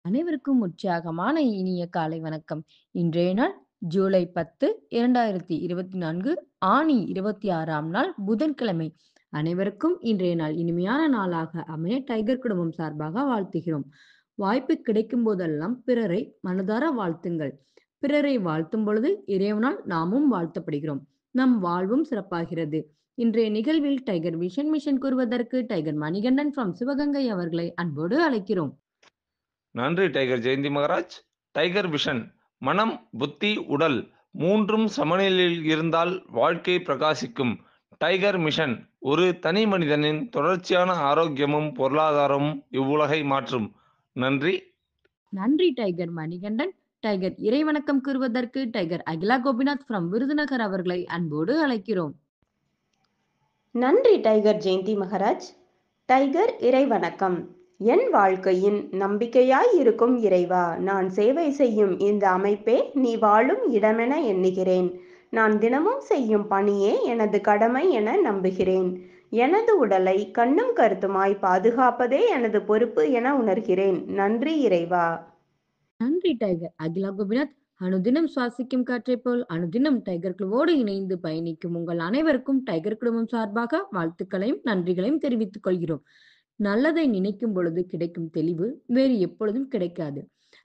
அனைவருக்கும் உற்சாகமான இனிய காலை வணக்கம். இன்றைய நாள் ஜூலை 10, 2024 ஆனி 26ஆம் நாள் புதன்கிழமை. அனைவருக்கும் இன்றைய நாள் இனிமையான நாளாக அமைய டைகர் குடும்பம் சார்பாக வாழ்த்துகிறோம். வாய்ப்பு கிடைக்கும் போதெல்லாம் பிறரை மனதார வாழ்த்துங்கள். பிறரை வாழ்த்தும் பொழுது இறைவனால் நாமும் வாழ்த்தப்படுகிறோம். நம் வாழ்வும் சிறப்பாகிறது. இன்றைய நிகழ்வில் டைகர் விஷன் மிஷன் கூறுவதற்கு டைகர் மணிகண்டன் ஃப்ரம் சிவகங்கை அவர்களை அன்போடு அழைக்கிறோம். நன்றி tiger Jayanthi Maharaj. Tiger vision மனம், புத்தி, உடல் மூன்றும் சமநிலையில் இருந்தால் வாழ்க்கை பிரகாசிக்கும். டைகர் மிஷன் ஒரு தனி மனிதனின் தொடர்ச்சியான ஆரோக்கியமும் பொருளாதாரமும் இவ்வுலகை மாற்றும். நன்றி. நன்றி டைகர் மணிகண்டன். டைகர் இறைவணக்கம் கூறுவதற்கு டைகர் அகிலா கோபிநாத் ஃப்ரம் விருதுநகர் அவர்களை அன்போடு அழைக்கிறோம். நன்றி டைகர் ஜெயந்தி மகராஜ். டைகர் இறைவணக்கம். என் வாழ்க்கையின் நம்பிக்கையாய் இருக்கும் இறைவா, நான் சேவை செய்யும் இந்த அமைப்பே நீ வாழும் இடமென எண்ணுகிறேன். நான் தினமும் செய்யும் பணியே எனது கடமை என நம்புகிறேன். எனது உடலை கண்ணும் கருத்துமாய் பாதுகாப்பதே எனது பொறுப்பு என உணர்கிறேன். நன்றி இறைவா. நன்றி டைகர் அகிலா கோபிநாத். அனுதினம் சுவாசிக்கும் காற்றைப் போல் அனுதினம் டைகர் குழுவோடு இணைந்து பயணிக்கும் உங்கள் அனைவருக்கும் டைகர் குடும்பம் சார்பாக வாழ்த்துக்களையும் நன்றிகளையும் தெரிவித்துக் கொள்கிறோம். நல்லதை நினைக்கும் பொழுது கிடைக்கும் தெளிவு வேறு எப்பொழுதும் கிடைக்காது.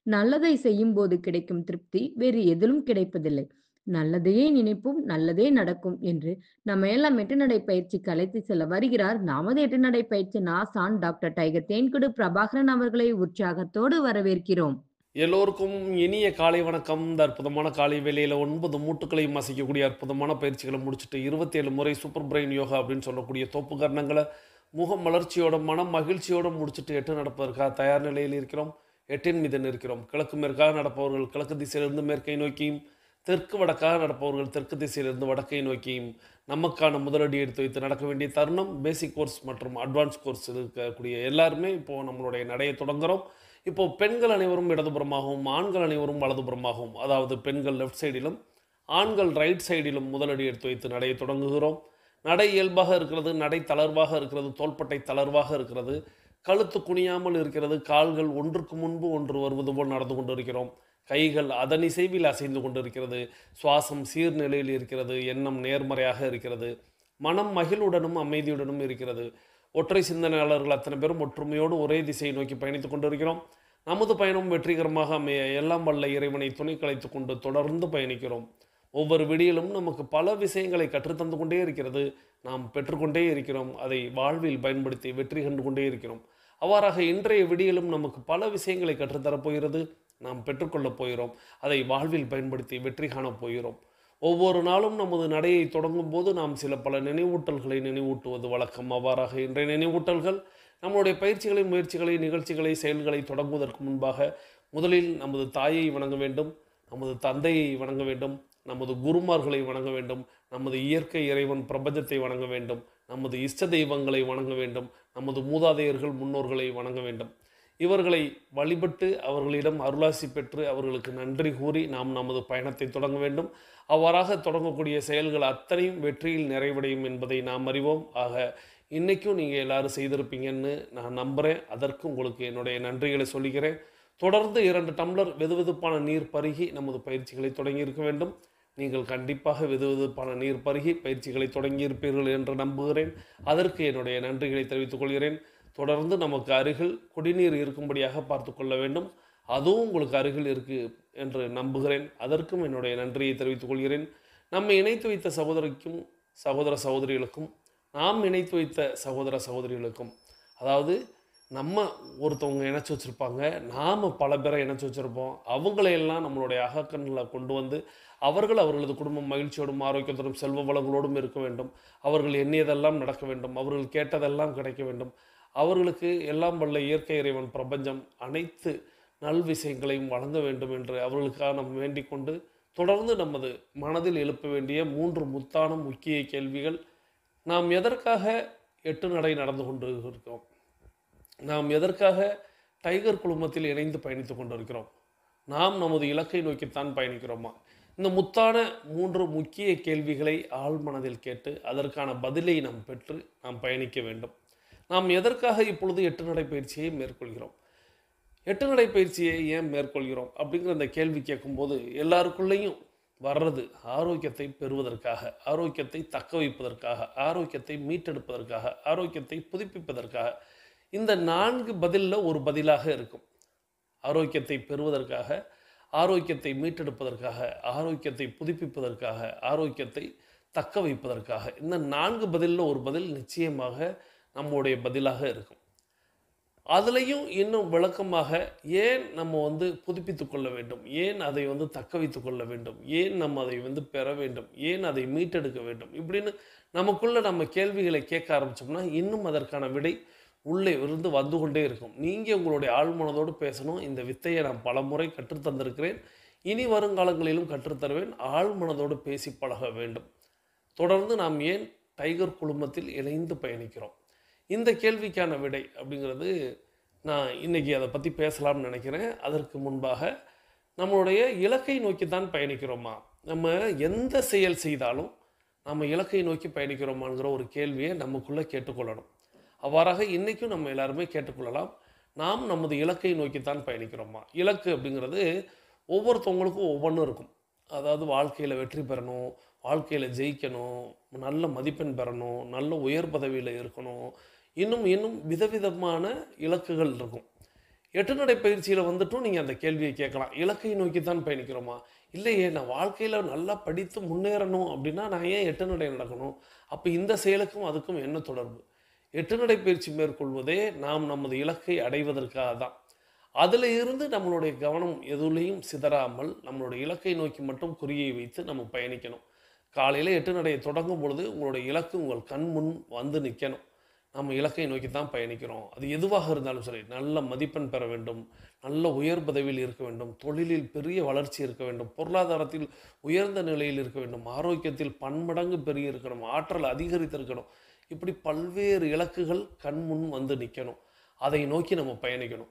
நல்லதை செய்யும் போது கிடைக்கும் திருப்தி வேறு எதிலும் கிடைப்பதில்லை. நல்லதையே நினைப்போம், நல்லதே நடக்கும் என்று நம்ம எல்லாம் எட்டுநடை பயிற்சிக்கு அழைத்து செல்ல வருகிறார் நமது எட்டுநடை பயிற்சி ஆசான் டாக்டர் டைகர் தேன்குடு பிரபாகரன் அவர்களை உற்சாகத்தோடு வரவேற்கிறோம். எல்லோருக்கும் இனிய காலை வணக்கம். இந்த அற்புதமான காலை வேளையில் 9 மூட்டுக்களையும் அசைக்கக்கூடிய அற்புதமான பயிற்சிகளை முடிச்சுட்டு 27 முறை சூப்பர் பிரெயின் யோகா அப்படின்னு சொல்லக்கூடிய தோப்பு கரணங்களை முகம் மலர்ச்சியோட மனம் மகிழ்ச்சியோடு முடிச்சுட்டு 8 நடப்பதற்காக தயார் நிலையில் இருக்கிறோம். 8 மீது இருக்கிறோம். கிழக்கு மேற்காக நடப்பவர்கள் கிழக்கு திசையிலிருந்து மேற்கை நோக்கியும், தெற்கு வடக்காக நடப்பவர்கள் தெற்கு திசையிலிருந்து வடக்கை நோக்கியும் நமக்கான முதலடி எடுத்து வைத்து நடக்க வேண்டிய தருணம். பேசிக் கோர்ஸ் மற்றும் அட்வான்ஸ் கோர்ஸ் இருக்கக்கூடிய எல்லாருமே இப்போது நம்மளுடைய நடையை தொடங்குகிறோம். இப்போது பெண்கள் அனைவரும் இடதுபுறமாகவும் ஆண்கள் அனைவரும் வலதுபுறமாகவும், அதாவது பெண்கள் லெஃப்ட் சைடிலும் ஆண்கள் ரைட் சைடிலும் முதலடி எடுத்து வைத்து நடையை தொடங்குகிறோம். நடை இயல்பாக இருக்கிறது, நடை தளர்வாக இருக்கிறது, தோள்பட்டை தளர்வாக இருக்கிறது, கழுத்து குனியாமல் இருக்கிறது, கால்கள் ஒன்றுக்கு முன்பு ஒன்று வருவது போல் நடந்து கொண்டிருக்கிறோம். கைகள் அதனிசைவில் அசைந்து கொண்டிருக்கிறது. சுவாசம் சீர்நிலையில் இருக்கிறது. எண்ணம் நேர்மறையாக இருக்கிறது. மனம் மகிழ்வுடனும் அமைதியுடனும் இருக்கிறது. ஒற்றை சிந்தனையாளர்கள் அத்தனை பேரும் ஒற்றுமையோடு ஒரே திசையை நோக்கி பயணித்துக் கொண்டிருக்கிறோம். நமது பயணம் வெற்றிகரமாக அமைய எல்லாம் வல்ல இறைவனை துணை கலைத்து கொண்டு தொடர்ந்து பயணிக்கிறோம். ஒவ்வொரு விடியிலும் நமக்கு பல விஷயங்களை கற்றுத்தந்து கொண்டே இருக்கிறது. நாம் பெற்றுக்கொண்டே இருக்கிறோம். அதை வாழ்வில் பயன்படுத்தி வெற்றி கண்டு கொண்டே இருக்கிறோம். அவ்வாறாக இன்றைய விடியிலும் நமக்கு பல விஷயங்களை கற்றுத்தரப்போகிறது. நாம் பெற்றுக்கொள்ளப் போகிறோம். அதை வாழ்வில் பயன்படுத்தி வெற்றி காணப் போகிறோம். ஒவ்வொரு நாளும் நமது நடையை தொடங்கும் போது நாம் பல நினைவூட்டல்களை நினைவூட்டுவது வழக்கம். அவ்வாறாக இன்றைய நினைவூட்டல்கள் நம்முடைய பயிற்சிகளை, முயற்சிகளை, நிகழ்ச்சிகளை, செயல்களை தொடங்குவதற்கு முன்பாக முதலில் நமது தாயை வணங்க வேண்டும், நமது தந்தையை வணங்க வேண்டும், நமது குருமார்களை வணங்க வேண்டும், நமது இயற்கை இறைவன் பிரபஞ்சத்தை வணங்க வேண்டும், நமது இஷ்ட தெய்வங்களை வணங்க வேண்டும், நமது மூதாதையர்கள் முன்னோர்களை வணங்க வேண்டும். இவர்களை வழிபட்டு அவர்களிடம் அருளாசி பெற்று அவர்களுக்கு நன்றி கூறி நாம் நமது பயணத்தை தொடங்க வேண்டும். அவ்வாறாக தொடங்கக்கூடிய செயல்கள் அத்தனையும் வெற்றியில் நிறைவடையும் என்பதை நாம் அறிவோம். ஆக இன்றைக்கும் நீங்கள் எல்லோரும் செய்திருப்பீங்கன்னு நான் நம்புகிறேன். அதற்கு உங்களுக்கு என்னுடைய நன்றிகளை சொல்லிக்கிறேன். தொடர்ந்து 2 டம்ளர் வெதுவெதுப்பான நீர் பருகி நமது பயிற்சிகளை தொடங்கியிருக்க வேண்டும். நீங்கள் கண்டிப்பாக வெதுவெதுப்பான நீர் பருகி பயிற்சிகளை தொடங்கியிருப்பீர்கள் என்று நம்புகிறேன். அதற்கு என்னுடைய நன்றிகளை தெரிவித்துக் கொள்கிறேன். தொடர்ந்து நமக்கு அருகில் குடிநீர் இருக்கும்படியாக பார்த்து கொள்ள வேண்டும். அதுவும் உங்களுக்கு அருகில் இருக்குது என்று நம்புகிறேன். அதற்கும் என்னுடைய நன்றியை தெரிவித்துக் கொள்கிறேன். நம்மை இணைத்து வைத்த சகோதர சகோதரிகளுக்கும் நாம் இணைத்து வைத்த சகோதர சகோதரிகளுக்கும், அதாவது நம்ம ஒருத்தவங்க இணைச்சி வச்சுருப்பாங்க, நாம் பல பேரை இணைச்சி வச்சுருப்போம். அவங்களையெல்லாம் நம்மளுடைய அகக்கண்ணில் கொண்டு வந்து அவர்களது குடும்பம் மகிழ்ச்சியோடும் ஆரோக்கியத்தோடும் செல்வ வளங்களோடும் இருக்க வேண்டும். அவர்கள் எண்ணியதெல்லாம் நடக்க வேண்டும். அவர்கள் கேட்டதெல்லாம் கிடைக்க வேண்டும். அவர்களுக்கு எல்லாம் வல்ல இயற்கை இறைவன் பிரபஞ்சம் அனைத்து நல் விஷயங்களையும் வழங்க வேண்டும் என்று அவர்களுக்காக நாம் வேண்டிக் கொண்டு தொடர்ந்து நமது மனதில் எழுப்ப வேண்டிய 3 முத்தான முக்கிய கேள்விகள். நாம் எதற்காக 8 நடை நடந்து கொண்டு இருக்கிறோம்? நாம் எதற்காக டைகர் குழுமத்தில் இணைந்து பயணித்து கொண்டிருக்கிறோம்? நாம் நமது இலக்கை நோக்கித்தான் பயணிக்கிறோமா? இந்த முத்தான 3 முக்கிய கேள்விகளை ஆழ்மனதில் கேட்டு அதற்கான பதிலை நாம் பெற்று நாம் பயணிக்க வேண்டும். நாம் எதற்காக இப்பொழுது 8 நடை பயிற்சியை மேற்கொள்கிறோம்? 8 நடை பயிற்சியை ஏன் மேற்கொள்கிறோம் அப்படிங்கிற அந்த கேள்வி கேட்கும்போது எல்லாருக்குள்ளேயும் வர்றது ஆரோக்கியத்தை பெறுவதற்காக, ஆரோக்கியத்தை தக்க வைப்பதற்காக, ஆரோக்கியத்தை மீட்டெடுப்பதற்காக, ஆரோக்கியத்தை புதுப்பிப்பதற்காக. இந்த 4 பதில்ல ஒரு பதிலாக இருக்கும். ஆரோக்கியத்தை பெறுவதற்காக, ஆரோக்கியத்தை மீட்டெடுப்பதற்காக, ஆரோக்கியத்தை புதுப்பிப்பதற்காக, ஆரோக்கியத்தை தக்க வைப்பதற்காக. இந்த 4 பதில்ல ஒரு பதில் நிச்சயமாக நம்முடைய பதிலாக இருக்கும். அதுலயும் இன்னும் விளக்கமாக ஏன் நம்ம புதுப்பித்துக் கொள்ள வேண்டும்? ஏன் அதை தக்க வைத்துக் கொள்ள வேண்டும்? ஏன் நம்ம அதை பெற வேண்டும்? ஏன் அதை மீட்டெடுக்க வேண்டும்? இப்படின்னு நமக்குள்ள நம்ம கேள்விகளை கேட்க ஆரம்பிச்சோம்னா, இன்னும் அதற்கான விடை உள்ளே இருந்து வந்து கொண்டே இருக்கும். நீங்க உங்களுடைய ஆழ்மனதோடு பேசணும். இந்த வித்தையை நான் பலமுறை கற்றுத் தந்திருக்கிறேன். இனி வருங்காலங்களிலும் கற்றுத்தருவேன். ஆழ்மனதோடு பேசி பழக வேண்டும். தொடர்ந்து நாம் ஏன் டைகர் குழுமத்தில் இணைந்து பயணிக்கிறோம்? இந்த கேள்விக்கான விடை அப்படிங்கிறது நான் இன்னைக்கு அதை பற்றி பேசலாம்னு நினைக்கிறேன். அதற்கு முன்பாக நம்மளுடைய இலக்கை நோக்கி தான் பயணிக்கிறோமா? நம்ம எந்த செயல் செய்தாலும் நம்ம இலக்கை நோக்கி பயணிக்கிறோமாங்கிற ஒரு கேள்வியை நமக்குள்ளே கேட்டுக்கொள்ளணும். அவ்வாறாக இன்றைக்கும் நம்ம எல்லாருமே கேட்டுக்கொள்ளலாம். நாம் நமது இலக்கை நோக்கித்தான் பயணிக்கிறோமா? இலக்கு அப்படிங்கிறது ஒவ்வொருத்தவங்களுக்கும் ஒவ்வொன்றும் இருக்கும். அதாவது வாழ்க்கையில் வெற்றி பெறணும், வாழ்க்கையில் ஜெயிக்கணும், நல்ல மதிப்பெண் பெறணும், நல்ல உயர் பதவியில் இருக்கணும், இன்னும் இன்னும் விதவிதமான இலக்குகள் இருக்கும். 8 நடை பயிற்சியில் நீங்கள் அந்த கேள்வியை கேட்கலாம். இலக்கை நோக்கி தான் பயணிக்கிறோமா? இல்லையே, நான் வாழ்க்கையில் நல்லா படித்து முன்னேறணும் அப்படின்னா நான் ஏன் 8 நடை நடக்கணும்? அப்போ இந்த செயலுக்கும் அதுக்கும் என்ன தொடர்பு? 8 நடை பயிற்சி மேற்கொள்வதே நாம் நமது இலக்கை அடைவதற்காக தான். அதில் இருந்து நம்மளுடைய கவனம் எதுலேயும் சிதறாமல் நம்மளுடைய இலக்கை நோக்கி மட்டும் குறியை வைத்து நம்ம பயணிக்கணும். காலையில் 8 நடையை தொடங்கும் பொழுது உங்களுடைய இலக்கு உங்கள் கண் முன் வந்து நிற்கணும். நம்ம இலக்கை நோக்கி தான் பயணிக்கிறோம். அது எதுவாக இருந்தாலும் சரி, நல்ல மதிப்பெண் பெற வேண்டும், நல்ல உயர் பதவியில் இருக்க வேண்டும், தொழிலில் பெரிய வளர்ச்சி இருக்க வேண்டும், பொருளாதாரத்தில் உயர்ந்த நிலையில் இருக்க வேண்டும், ஆரோக்கியத்தில் பன்மடங்கு பெரிய இருக்கணும், ஆற்றல் அதிகரித்திருக்கணும். இப்படி பல்வேறு இலக்குகள் கண் முன் வந்து நிற்கணும். அதை நோக்கி நம்ம பயணிக்கணும்.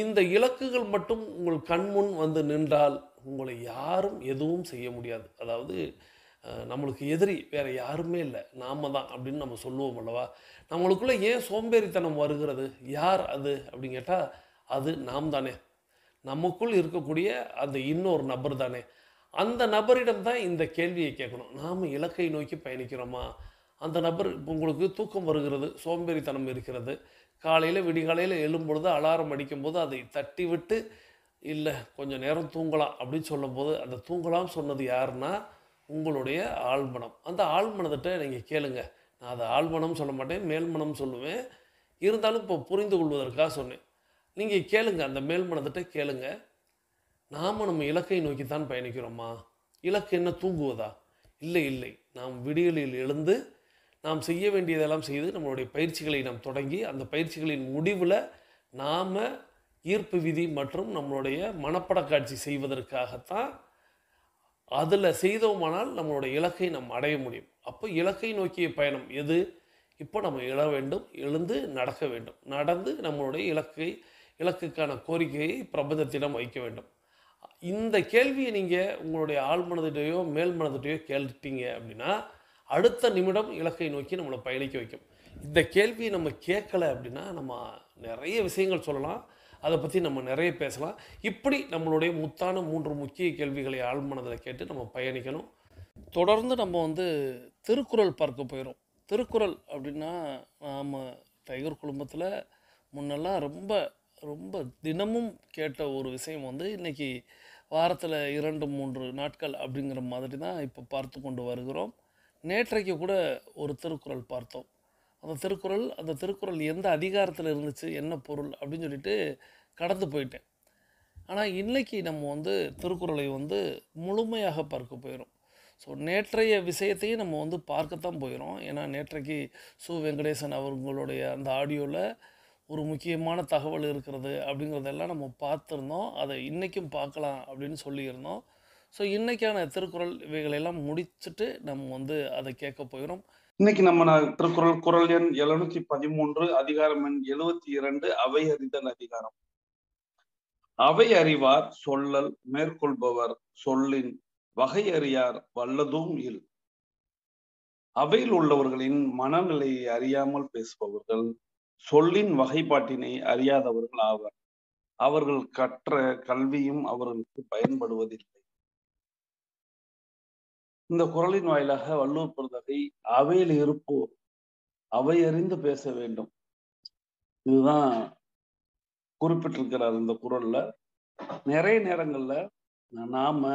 இந்த இலக்குகள் மட்டும் உங்கள் கண் முன் வந்து நின்றால் உங்களை யாரும் எதுவும் செய்ய முடியாது. அதாவது நம்மளுக்கு எதிரி வேறு யாருமே இல்லை, நாம தான் அப்படின்னு நம்ம சொல்லுவோம் அல்லவா? நம்மளுக்குள்ளே ஏன் சோம்பேறித்தனம் வருகிறது? யார் அது அப்படின்னு கேட்டால் அது நாம் தானே. நமக்குள் இருக்கக்கூடிய அந்த இன்னொரு நபர் தானே. அந்த நபரிடம் தான் இந்த கேள்வியை கேட்கணும். நாம் இலக்கை நோக்கி பயணிக்கிறோமா? அந்த நபர் இப்போ உங்களுக்கு தூக்கம் வருகிறது, சோம்பேறித்தனம் இருக்கிறது, காலையில் விடிகாலையில் எழும்பொழுது அலாரம் அடிக்கும்போது அதை தட்டி விட்டு இல்லை கொஞ்சம் நேரம் தூங்கலாம் அப்படின்னு சொல்லும்போது அந்த தூங்கலாம் சொன்னது யாருன்னா உங்களுடைய ஆழ்மனம். அந்த ஆழ்மனத்திட்ட நீங்கள் கேளுங்க. நான் அதை ஆழ்மனம் சொல்ல மாட்டேன், மேல்மனம் சொல்லுவேன். இருந்தாலும் இப்போ புரிந்து கொள்வதற்காக சொன்னேன். நீங்கள் கேளுங்க, அந்த மேல்மனத்திட்ட கேளுங்க. நாம் நம்ம இலக்கை நோக்கி தான் பயணிக்கிறோமா? இலக்கு என்ன, தூங்குவதா? இல்லை இல்லை, நாம் விடியலில் எழுந்து நாம் செய்ய வேண்டியதெல்லாம் செய்து நம்மளுடைய பயிற்சிகளை நாம் தொடங்கி அந்த பயிற்சிகளின் முடிவில் நாம் ஈர்ப்பு விதி மற்றும் நம்மளுடைய மனப்படக்காட்சி செய்வதற்காகத்தான். அதில் செய்தோமானால் நம்மளுடைய இலக்கை நாம் அடைய முடியும். அப்போ இலக்கை நோக்கிய பயணம் எது? இப்போ நம்ம எழ வேண்டும், எழுந்து நடக்க வேண்டும், நடந்து நம்மளுடைய இலக்குக்கான கோரிக்கையை பிரபஞ்சத்திடம் வைக்க வேண்டும். இந்த கேள்வியை நீங்கள் உங்களுடைய ஆழ்மனதிட்டையோ மேல் மனதிட்டையோ கேட்டீங்க அப்படின்னா அடுத்த நிமிடம் இலக்கை நோக்கி நம்மளை பயணிக்க வைக்கும். இந்த கேள்வியை நம்ம கேட்கலை அப்படின்னா நம்ம நிறைய விஷயங்கள் சொல்லலாம், அதை பற்றி நம்ம நிறைய பேசலாம். இப்படி நம்மளுடைய முத்தான 3 முக்கிய கேள்விகளை ஆழ்மனதில் கேட்டு நம்ம பயணிக்கணும். தொடர்ந்து நம்ம திருக்குறள் பார்க்க போயிடும். திருக்குறள் அப்படின்னா நாம் டைகர் குழுமத்தில் முன்னெல்லாம் ரொம்ப ரொம்ப தினமும் கேட்ட ஒரு விஷயம் இன்றைக்கி வாரத்தில் 2-3 நாட்கள் அப்படிங்கிற மாதிரி தான் இப்போ பார்த்து கொண்டு வருகிறோம். நேற்றைக்கு கூட ஒரு திருக்குறள் பார்த்தோம். அந்த திருக்குறள் எந்த அதிகாரத்தில் இருந்துச்சு, என்ன பொருள் அப்படின்னு சொல்லிட்டு கடந்து போயிட்டேன். ஆனால் இன்றைக்கி நம்ம திருக்குறளை முழுமையாக பார்க்க போயிடும். ஸோ நேற்றைய விஷயத்தையும் நம்ம பார்க்கத்தான் போயிடும். ஏன்னா நேற்றைக்கு சு வெங்கடேசன் அவர்களுடைய அந்த ஆடியோவில் ஒரு முக்கியமான தகவல் இருக்கிறது அப்படிங்கிறதெல்லாம் நம்ம பார்த்துருந்தோம். அதை இன்றைக்கும் பார்க்கலாம் அப்படின்னு சொல்லியிருந்தோம். ஸோ இன்றைக்கான திருக்குறள் இவைகளெல்லாம் முடிச்சுட்டு நம்ம அதை கேட்க போயிடும். இன்னைக்கு நம்ம திருக்குறள் குறள் எண் 713 அதிகாரம் எண் 72 அவை அறிதல் அதிகாரம். அவை அறிவார் சொல்லல் மேற்கொள்பவர் சொல்லின் வகை அறியார் வல்லதும் இல். அவையில் உள்ளவர்களின் மனநிலையை அறியாமல் பேசுபவர்கள் சொல்லின் வகைப்பாட்டினை அறியாதவர்கள் ஆவர். அவர்கள் கற்ற கல்வியும் அவர்களுக்கு பயன்படுவதில்லை. இந்த குறளின் வாயிலாக வள்ளுவர் பெருந்தகை அவையில் இருப்போர் அவை அறிந்து பேச வேண்டும், இதுதான் குறிப்பிட்டிருக்கிறார் இந்த குறள்ல. நிறைய நேரங்கள்ல நாம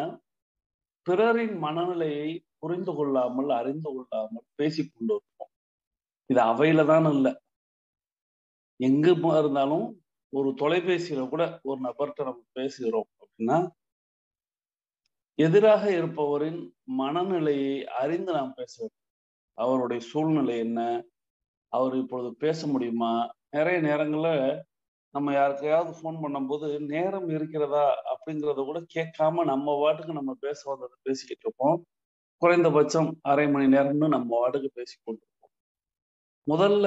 பிறரின் மனநிலையை புரிந்து கொள்ளாமல் அறிந்து கொள்ளாமல் பேசிக்கொண்டு இருப்போம். இது அவையில தான் இல்லை, எங்க இருந்தாலும் ஒரு தொலைபேசியில கூட ஒரு நபர்கிட்ட நம்ம பேசுகிறோம் அப்படின்னா எதிராக இருப்பவரின் மனநிலையை அறிந்து நாம் பேச வேண்டும். அவருடைய சூழ்நிலை என்ன, அவர் இப்பொழுது பேச முடியுமா? நிறைய நேரங்கள்ல நம்ம யாருக்கையாவது ஃபோன் பண்ணும்போது நேரம் இருக்கிறதா அப்படிங்கிறத கூட கேட்காம நம்ம வாட்டுக்கு நம்ம பேச வந்ததை பேசிக்கிட்டு இருப்போம். குறைந்தபட்சம் அரை மணி நேரம்னு நம்ம வாட்டுக்கு பேசிக்கொண்டிருப்போம். முதல்ல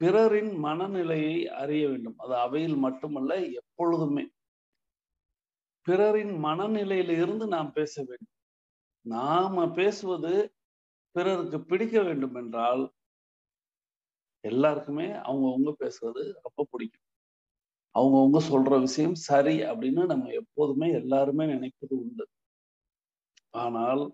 பிறரின் மனநிலையை அறிய வேண்டும். அது அவையில் மட்டுமல்ல, எப்பொழுதுமே பிறரின் மனநிலையில இருந்து நாம் பேச வேண்டும். நாம பேசுவது பிறருக்கு பிடிக்க வேண்டும் என்றால் எல்லாருக்குமே அவங்கவுங்க பேசுறது ரொம்ப பிடிக்கும். அவங்கவுங்க சொல்ற விஷயம் சரி அப்படின்னு நம்ம எப்போதுமே எல்லாருமே நினைப்பது உண்டு. ஆனால்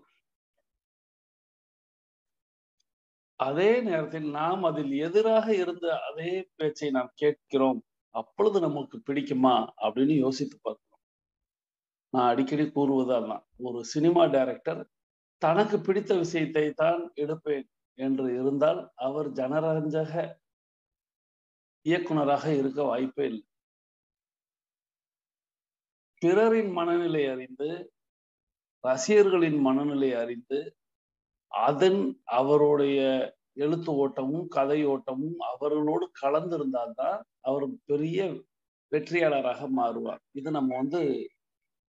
அதே நேரத்தில் நாம் அதில் எதிராக இருந்த அதே பேச்சை நாம் கேட்கிறோம், அப்பொழுது நமக்கு பிடிக்குமா அப்படின்னு யோசித்து பார்க்கணும். நான் அடிக்கடி கூறுவது அதான், ஒரு சினிமா டைரக்டர் தனக்கு பிடித்த விஷயத்தை தான் எடுப்பேன் என்று இருந்தால் அவர் ஜனரஞ்சக இயக்குனராக இருக்க வாய்ப்பே இல்லை. பிறரின் மனநிலை அறிந்து, ரசிகர்களின் மனநிலை அறிந்து, அதன் அவருடைய எழுத்து ஓட்டமும் கதை ஓட்டமும் அவர்களோடு கலந்திருந்தால்தான் அவர் பெரிய வெற்றியாளராக மாறுவார். இது நம்ம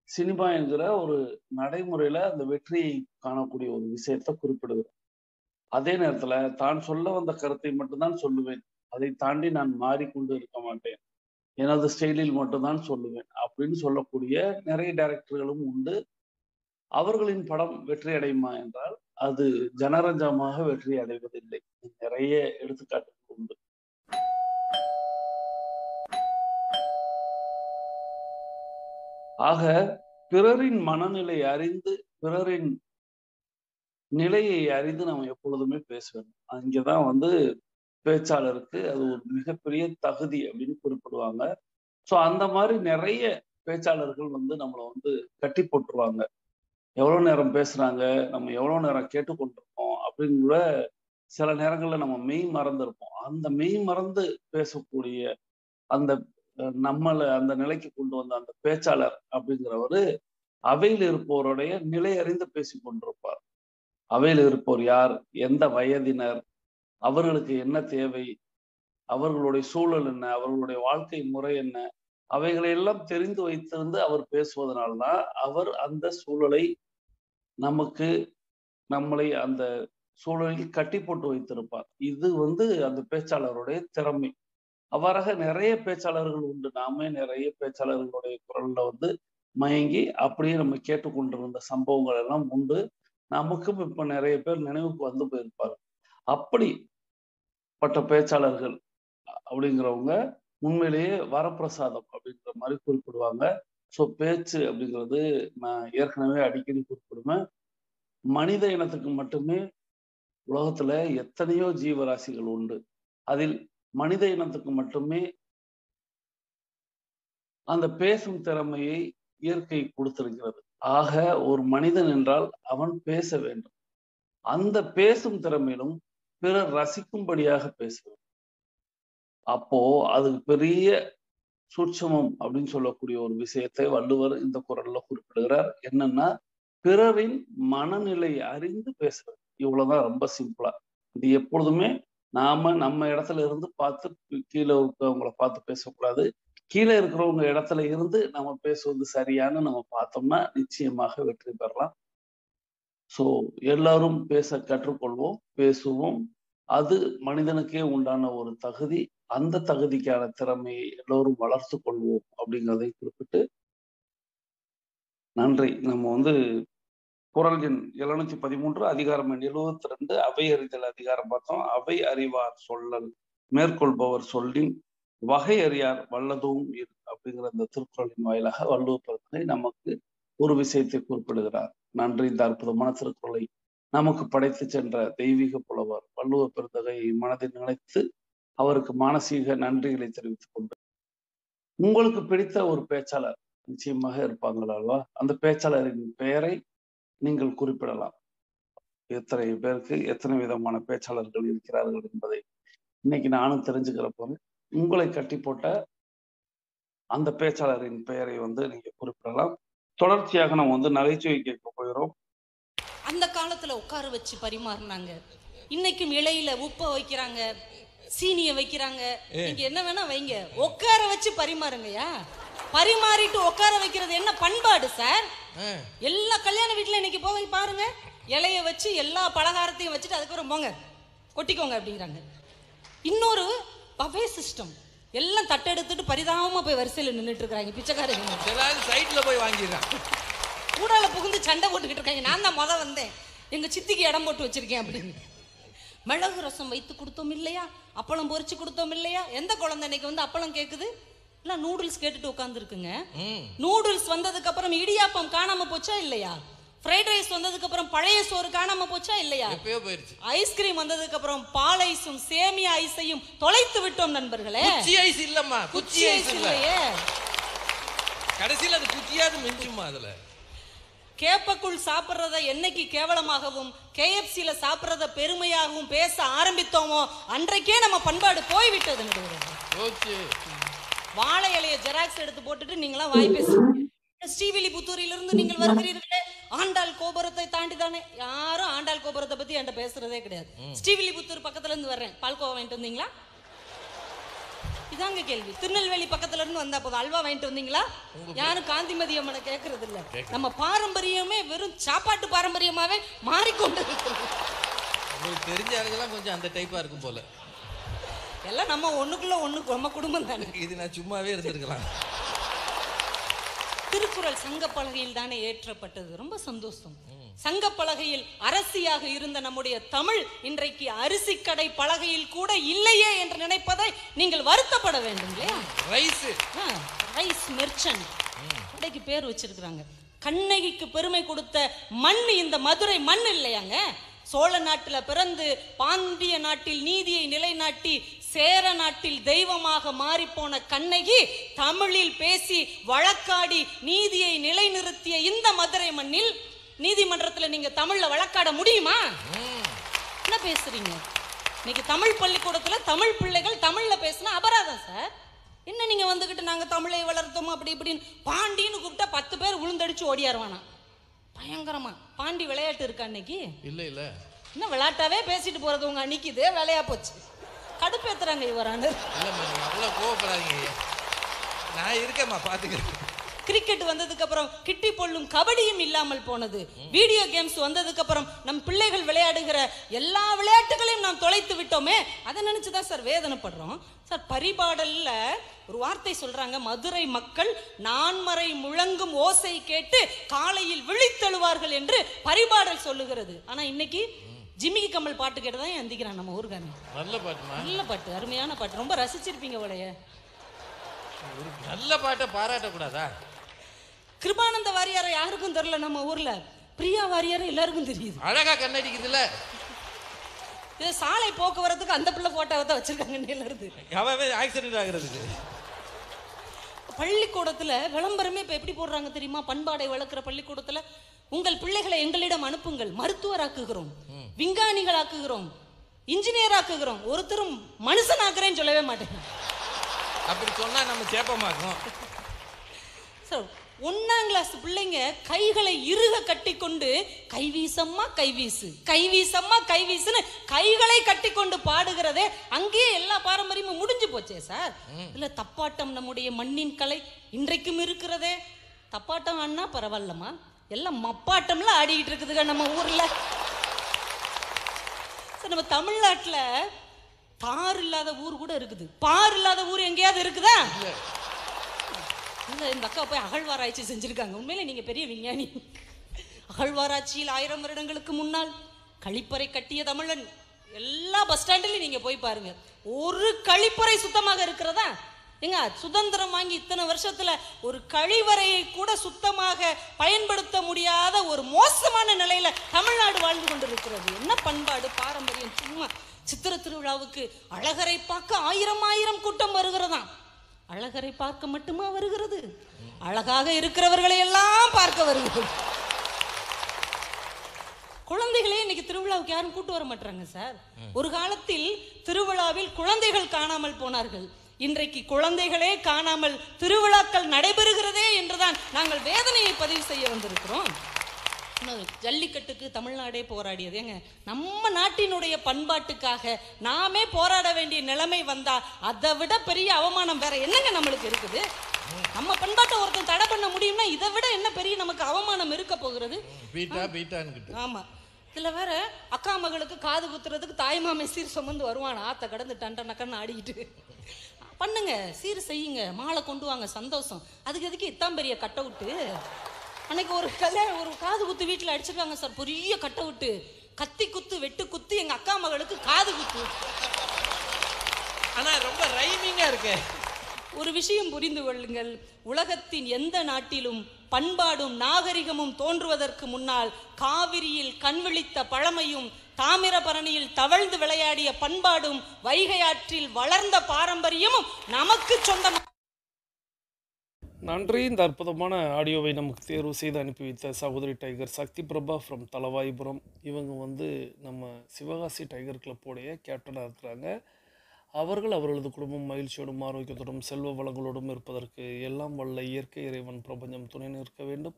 சினிமா என்கிற ஒரு நடைமுறையில அந்த வெற்றியை காணக்கூடிய ஒரு விஷயத்தை குறிப்பிடுகிறோம். அதே நேரத்துல தான் சொல்ல வந்த கருத்தை மட்டும்தான் சொல்லுவேன், அதை தாண்டி நான் மாறிக்கொண்டு இருக்க மாட்டேன், எனது ஸ்டைலில் மட்டும்தான் சொல்லுவேன் அப்படின்னு சொல்லக்கூடிய நிறைய டைரக்டர்களும் உண்டு. அவர்களின் படம் வெற்றி அடையுமா என்றால் அது ஜனரஞ்சமாக வெற்றி அடைவதில்லை. நிறைய எடுத்துக்காட்டுகள் உண்டு. ஆக பிறரின் மனநிலை அறிந்து, பிறரின் நிலையை அறிந்து நம்ம எப்பொழுதுமே பேச வேண்டும். அங்கதான் பேச்சாளருக்கு அது ஒரு மிகப்பெரிய தகுதி அப்படின்னு குறிப்பிடுவாங்க. சோ அந்த மாதிரி நிறைய பேச்சாளர்கள் நம்மளை கட்டி போட்டுருவாங்க. எவ்வளவு நேரம் பேசுறாங்க, நம்ம எவ்வளவு நேரம் கேட்டுக்கொண்டிருக்கோம் அப்படிங்கிற சில நேரங்கள்ல நம்ம மெய் மறந்துருப்போம். அந்த மெய் மறந்து பேசக்கூடிய அந்த நம்மளை அந்த நிலைக்கு கொண்டு வந்த அந்த பேச்சாளர் அப்படிங்கிறவரு அவையில் இருப்போருடைய நிலை அறிந்து பேசிக் கொண்டிருப்பார். அவையில் இருப்போர் யார், எந்த வயதினர், அவர்களுக்கு என்ன தேவை, அவர்களுடைய சூழல் என்ன, அவர்களுடைய வாழ்க்கை முறை என்ன, அவைகளை எல்லாம் தெரிந்து வைத்திருந்து அவர் பேசுவதனால்தான் அவர் அந்த சூழலை நம்மளை அந்த சூழலில் கட்டி போட்டு வைத்திருப்பார். இது அந்த பேச்சாளருடைய திறமை. அவ்வாறாக நிறைய பேச்சாளர்கள் உண்டு. நாமே நிறைய பேச்சாளர்களுடைய குரல்ல மயங்கி அப்படியே நம்ம கேட்டுக்கொண்டிருந்த சம்பவங்கள் எல்லாம் உண்டு. நமக்கும் இப்ப நிறைய பேர் நினைவுக்கு போயிருப்பாரு. அப்படிப்பட்ட பேச்சாளர்கள் அப்படிங்கிறவங்க உண்மையிலேயே வரப்பிரசாதம் அப்படிங்கிற மாதிரி குறிப்பிடுவாங்க. ஸோ பேச்சு அப்படிங்கிறது நான் ஏற்கனவே அடிக்கடி குறிப்பிடுவேன். மனித இனத்துக்கு மட்டுமே உலகத்துல எத்தனையோ ஜீவராசிகள் உண்டு. அதில் மனித இனத்துக்கு மட்டுமே அந்த பேசும் திறமையை இயற்கை கொடுத்திருக்கிறது. ஆக ஒரு மனிதன் என்றால் அவன் பேச வேண்டும். அந்த பேசும் திறமையிலும் பிறர் ரசிக்கும்படியாக பேச வேண்டும். அப்போ அதுக்கு பெரிய சூட்சமம் அப்படின்னு சொல்லக்கூடிய ஒரு விஷயத்தை வள்ளுவர் இந்த குறள்ல குறிப்பிடுகிறார். என்னன்னா, பிறரின் மனநிலை அறிந்து பேசுறது. இவ்வளவுதான், ரொம்ப சிம்பிளா. இது எப்பொழுதுமே நாம நம்ம இடத்துல இருந்து பார்த்து கீழே இருக்கிறவங்களை பார்த்து பேசக்கூடாது. கீழே இருக்கிறவங்க இடத்துல இருந்து நம்ம பேசுவது சரியானு நம்ம பார்த்தோம்னா நிச்சயமாக வெற்றி பெறலாம். சோ எல்லாரும் பேச கற்றுக்கொள்வோம், பேசுவோம். அது மனிதனுக்கே உண்டான ஒரு தகுதி. அந்த தகுதிக்கான திறமையை எல்லோரும் வளர்த்து கொள்வோம் அப்படிங்கிறதை குறிப்பிட்டு நன்றி. நம்ம குறள் எண் 713 அதிகாரம் எண் 72 அவை அறிதல் அதிகாரம் பார்த்தோம். அவை அறிவார் சொல்லல் மேற்கொள்பவர் சொல்லின் வகை அறியார் வல்லதும் அப்படிங்கிற அந்த திருக்குறளின் வாயிலாக வள்ளுவர் பெருந்தகை நமக்கு ஒரு விஷயத்தை குறிப்பிடுகிறார். நன்றி. இந்த அற்புதமான திருக்குறளை நமக்கு படைத்து சென்ற தெய்வீக புலவர் வள்ளுவர் பெருந்தகையை மனதில் நினைத்து அவருக்கு மானசீக நன்றிகளை தெரிவித்துக் கொண்டு, உங்களுக்கு பிடித்த ஒரு பேச்சாளர் நிச்சயமாக இருப்பாங்களா அல்லவா? அந்த பேச்சாளரின் பெயரை நீங்கள் குறிப்பிடலாம். எத்தனை பேருக்கு எத்தனை விதமான பேச்சாளர்கள் இருக்கிறார்கள் என்பதை இன்னைக்கு நானும் தெரிஞ்சுக்கிற போது உங்களை கட்டி போட்ட அந்த பேச்சாளரின் பெயரை நீங்க குறிப்பிடலாம். தொடர்ச்சியாக நம்ம நகைச்சுவை கேட்க போகிறோம். அந்த காலத்துல உட்கார வச்சு பரிமாறினாங்க. இன்னைக்கும் இலையில உப்பை வைக்கிறாங்க, சீனியை வைக்கிறாங்க. நீங்க என்ன வேணா வைங்க, உட்கார வச்சு பரிமாறுங்கயா. பரிமாறிட்டு உட்கார வைக்கிறது என்ன பண்பாடு சார்? எல்லா கல்யாண வீட்டுல இன்னைக்கு போய் பாருங்க, இலைய வச்சு எல்லா பலகாரத்தையும் வச்சுட்டு அதுக்கப்புறம் போங்க கொட்டிக்கோங்க அப்படிங்கிறாங்க. இன்னொரு பஃபே சிஸ்டம், எல்லாம் தட்டெடுத்துட்டு பரிதாபமா போய் வரிசையில் நின்றுட்டு இருக்காங்க பிச்சைக்காரங்க. சைட்ல போய் வாங்கிடுறாங்க, கூடால புகுந்து சண்டை போட்டுக்கிட்டு இருக்காங்க. நான் தான் முத வந்தேன், எங்க சித்திக்கு இடம் போட்டு வச்சிருக்கேன் அப்படின்னு. மிளகு ரசம் வைத்து கொடுத்தோம் இல்லையா, அப்பளம் பொரிச்சு கொடுத்தோம் இல்லையா. எந்த குழந்தை இன்னைக்கு அப்பளம் கேக்குது? இல்ல நூடுல்ஸ் கேட்டுட்டு உட்காந்துருக்குங்க. நூடுல்ஸ் வந்ததுக்கு அப்புறம் இடியாப்பம் காணாம போச்சா இல்லையா? ஃப்ரைட் ரைஸ் வந்ததுக்கு அப்புறம் பழைய சோறு காணாம போச்சா இல்லையா? ஐஸ்கிரீம் வந்ததுக்கு அப்புறம் பால் ஐஸும் சேமியா ஐஸையும் தொலைத்து விட்டோம் நண்பர்களே. குச்சி ஐஸ் இல்லம்மா, குச்சி ஐஸ் இல்லையே, கடைசியில் அது குச்சியாவது மிஞ்சுமா. அதுல கேப்பக்குள் சாப்பிட்றத என்னைக்கு கேவலமாகவும் KFCல சாப்பிட்றத பெருமையாகவும் பேச ஆரம்பித்தோமோ அன்றைக்கே நம்ம பண்பாடு போய்விட்டது. வாழை இலைய ஜெராக்ஸ் எடுத்து போட்டுட்டு நீங்களாம் வாய் பேசுறீங்க. ஸ்ரீவில்லிபுத்தூரிலிருந்து நீங்கள் வருகிறீர்களே, ஆண்டாள் கோபுரத்தை தாண்டி தானே. யாரும் ஆண்டாள் கோபுரத்தை பத்தி என்கிட்ட பேசுறதே கிடையாது. ஸ்ரீவில்லிபுத்தூர் பக்கத்துல இருந்து வர்றேன், பால்கோவா வாங்கிட்டு வந்தீங்களா? இதாங்க கேள்வி. திருநெல்வேலி பக்கத்துல இருந்து வந்தா போதும், அல்வா வாங்கிட்டு வந்தீங்களா? யாரும் காந்திமதி அம்மனை கேட்கறது இல்ல. நம்ம பாரம்பரியமே வெறும் சாப்பாட்டு பாரம்பரியமாவே மாறிக்கொண்டு உங்களுக்கு தெரிஞ்ச ஆளுங்கெல்லாம் கொஞ்சம் அந்த டைப்பா இருக்கும் போல. எல்லாம் நம்ம ஒண்ணுக்குள்ள ஒண்ணு நம்ம குடும்பம் தானே. இது நான் சும்மாவே இருந்திருக்கலாம். திருக்குறள் சங்க பலகையில் தானே ஏற்றப்பட்டது. ரொம்ப சந்தோஷம். சங்க பலகையில் அரசியாக இருந்த நம்முடைய தமிழ் இன்றைக்கு அரிசி கடை பலகையில் கூட இல்லையே என்று நினைப்பதை நீங்கள் வருத்தப்பட வேண்டும் இல்லையா? ரைஸ் மெர்ச்சன்ட் கடைக்கு பேர் வச்சிருக்கிறாங்க. கண்ணகிக்கு பெருமை கொடுத்த மண் இந்த மதுரை மண் இல்லையாங்க? சோழ நாட்டில் பிறந்து பாண்டிய நாட்டில் நீதியை நிலைநாட்டி சேர நாட்டில் தெய்வமாக மாறி போன கண்ணகி தமிழில் பேசி வழக்காடி நீதியை நிலைநிறுத்திய இந்த மதுரை மண்ணில் நீதிமன்றத்தில் நீங்க தமிழ்ல வழக்காட முடியுமா? என்ன பேசுறீங்க? இன்னைக்கு தமிழ் பள்ளிக்கூடத்துல தமிழ் பிள்ளைகள் தமிழ்ல பேசினா அபராதம் சார். என்ன நீங்க வந்துகிட்டு நாங்க தமிழை வளர்த்தோம் அப்படி இப்படின்னு பாண்டின்னு கூப்பிட்டா 10 பேர் உளுந்தடிச்சு ஓடியாருவானா. பயங்கரமா பாண்டி விளையாட்டு இருக்கா அன்னைக்கு? இல்ல இல்ல, என்ன விளையாட்டாவே பேசிட்டு போறது உங்க அன்னைக்கு வேலையா போச்சு. கடுப்பேத்துறாங்க இவரானு. அவ்வளவு கோவப்படாதீங்க, நான் இருக்கேம்மா பாத்துக்கிறேன். கிரிக்கெட் வந்ததுக்கு அப்புறம் கிட்டி பொல்லும் கபடியும் இல்லாமல் போனது. வீடியோ கேம்ஸ் வந்ததுக்கு அப்புறம் நம் பிள்ளைகள் விளையாடுகிற எல்லா விளையாட்டுகளையும் நாம் தொலைத்து விட்டோமே. அதை நினைச்சுதான் சார் வேதனைப்படுறோம் சார். பரிபாடல்ல ஒரு வார்த்தை சொல்றாங்க, மதுரை மக்கள் நான்மறை முழங்கும் ஓசை கேட்டு காலையில் விழித்தெழுவார்கள் என்று பரிபாடல் சொல்லுகிறது. ஆனா இன்னைக்கு ஜிமிக்கி கமல் பாட்டு கேட்டுதான் எந்திக்கிறான் நம்ம ஊருக்காரன். நல்ல பாட்டு, நல்ல பாட்டு, அருமையான பாட்டு, ரொம்ப ரசிச்சிருப்பீங்க போலயே. நல்ல பாட்டை பாராட்டக்கூடாதா? கிருபானந்த வாரியாரை யாருக்கும் தெரியல நம்ம ஊர்ல, பிரியா வாரியாரை எல்லாருக்கும் தெரியுது. அழகா கண்ணடிக்குதுல்ல. இது சாலை போக்குவரத்துக்கு அந்த பிள்ளை போட்டோவை தான் வச்சிருக்காங்க. ஆக்சிடென்ட் ஆகுறதுக்கு பள்ளிக்கூடத்துல விளம்பரமே இப்ப எப்படி போடுறாங்க தெரியுமா? பண்பாடை வளர்க்கிற பள்ளிக்கூடத்துல உங்கள் பிள்ளைகளை எங்களிடம் அனுப்புங்கள், மருத்துவராக்குகிறோம், விஞ்ஞானிகளாக்குகிறோம், இன்ஜினியர் ஆக்குகிறோம். ஒருத்தரும் மனுஷன் ஆக்குறேன்னு சொல்லவே மாட்டேங்க. அப்படி சொன்னா நம்ம சேப்பமாக்கும். 1ஆம் கிளாஸ் பிள்ளைங்க கைகளை இறுக கட்டி கொண்டு கைவீசம்மா கைவீசு, கைவீசம்மா கைவீசுன்னு கைகளை கட்டி கொண்டு பாடுகிறதே. அங்கேயே எல்லா பாரம்பரியமும் முடிஞ்சு போச்சே சார். இல்ல தப்பாட்டம் நம்முடைய மண்ணின் கலை இன்றைக்கும் இருக்கிறதே. தப்பாட்டம் ஆனா பரவாயில்லம்மா, எல்லாம் மப்பாட்டம்ல ஆடிக்கிட்டு இருக்குதுங்க நம்ம ஊர்ல. சார் நம்ம தமிழ்நாட்டுல தார் இல்லாத ஊர் கூட இருக்குது. பார் இல்லாத ஊர் எங்கேயாவது இருக்குதா? இந்த அக்கா போய் அகழ்வாராய்ச்சி செஞ்சிருக்காங்க. உண்மையிலே நீங்க பெரிய விஞ்ஞானி. அகழ்வாராய்ச்சியில் 1000 வருடங்களுக்கு முன்னால் கழிப்பறை கட்டிய தமிழன். எல்லா பஸ் ஸ்டாண்ட்லயும் நீங்க போய் பாருங்க, ஒரு கழிப்பறை சுத்தமாக இருக்கிறதா? ஏங்க சுதந்திரம் வாங்கி இத்தனை வருஷத்துல ஒரு கழிவறையை கூட சுத்தமாக பயன்படுத்த முடியாத ஒரு மோசமான நிலையில தமிழ்நாடு வாழ்ந்து கொண்டிருக்கிறது. என்ன பண்பாடு பாரம்பரியம்! சும்மா சித்திரை திருவிழாவுக்கு அழகரை பார்க்க ஆயிரம் கூட்டம் வருகிறதாம். அழகரை பார்க்க மட்டுமா வருகிறது? அழகாக இருக்கிறவர்களை எல்லாம் பார்க்க வருகிறது. குழந்தைகளே இன்னைக்கு திருவிழாவுக்கு யாரும் கூட்டு வர மாட்டாங்க சார். ஒரு காலத்தில் திருவிழாவில் குழந்தைகள் காணாமல் போனார்கள். இன்றைக்கு குழந்தைகளே காணாமல் திருவிழாக்கள் நடைபெறுகிறதே என்றுதான் நாங்கள் வேதனையை பதிவு செய்ய வந்திருக்கிறோம். ஜல்லிக்கட்டுக்கு தமிழ்நாடே போராடியது. ஏங்க நம்ம நாட்டினுடைய பண்பாட்டுக்காக நாமே போராட வேண்டிய நிலைமை வந்தா அதை விட பெரிய அவமானம் வேற என்னங்க நம்மளுக்கு இருக்குது? நம்ம பண்பாட்டை ஒருத்தன் தடை பண்ண முடியும்னா இதை விட என்ன பெரிய நமக்கு அவமானம் இருக்க போகிறது? ஆமா. இதுல வேற அக்கா மகளுக்கு காது குத்துறதுக்கு தாய்மாமே சீர் சுமந்து வருவான். ஆத்த கடந்து டண்டனக்கன்னு ஆடிக்கிட்டு பண்ணுங்க, சீர் செய்யுங்க, மாலை கொண்டு வாங்க, சந்தோஷம். அதுக்கு எதுக்கு இத்தான் பெரிய கட் அவுட்டு? அன்னைக்கு ஒரு கல்யாணம் ஒரு காது குத்து வீட்டில் அடிச்சிருக்காங்க சார், பெரிய கட் அவுட்டு. கத்தி குத்து வெட்டு குத்து எங்க அக்கா மகளுக்கு காது குத்து. ஆனா ரொம்ப ரைமிங்கா இருக்கு. ஒரு விஷயம் புரிந்து கொள்ளுங்கள், உலகத்தின் எந்த நாட்டிலும் பண்பாடும் நாகரிகமும் தோன்றுவதற்கு முன்னால் காவிரியில் கண்விழித்த பழமையும் தாமிரபரணியில் தவழ்ந்து விளையாடிய பண்பாடும் வைகை ஆற்றில் வளர்ந்த பாரம்பரியமும் நமக்கு சொந்தம். நன்றி. இந்த அற்புதமான ஆடியோவை நமக்கு தேர்வு செய்து அனுப்பி வைத்த சகோதரி டைகர் சக்தி பிரபா ஃப்ரம் தலவாய்புரம். இவங்க நம்ம சிவகாசி டைகர் கிளப்போடைய கேப்டனாக இருக்கிறாங்க. அவர்கள் அவர்களது குடும்பம் மகிழ்ச்சியோடும் ஆரோக்கியத்தோடும் செல்வ வளங்களோடும் இருப்பதற்கு எல்லாம் வல்ல இயற்கை இறைவன் பிரபஞ்சம் துணை நிற்க வேண்டும்.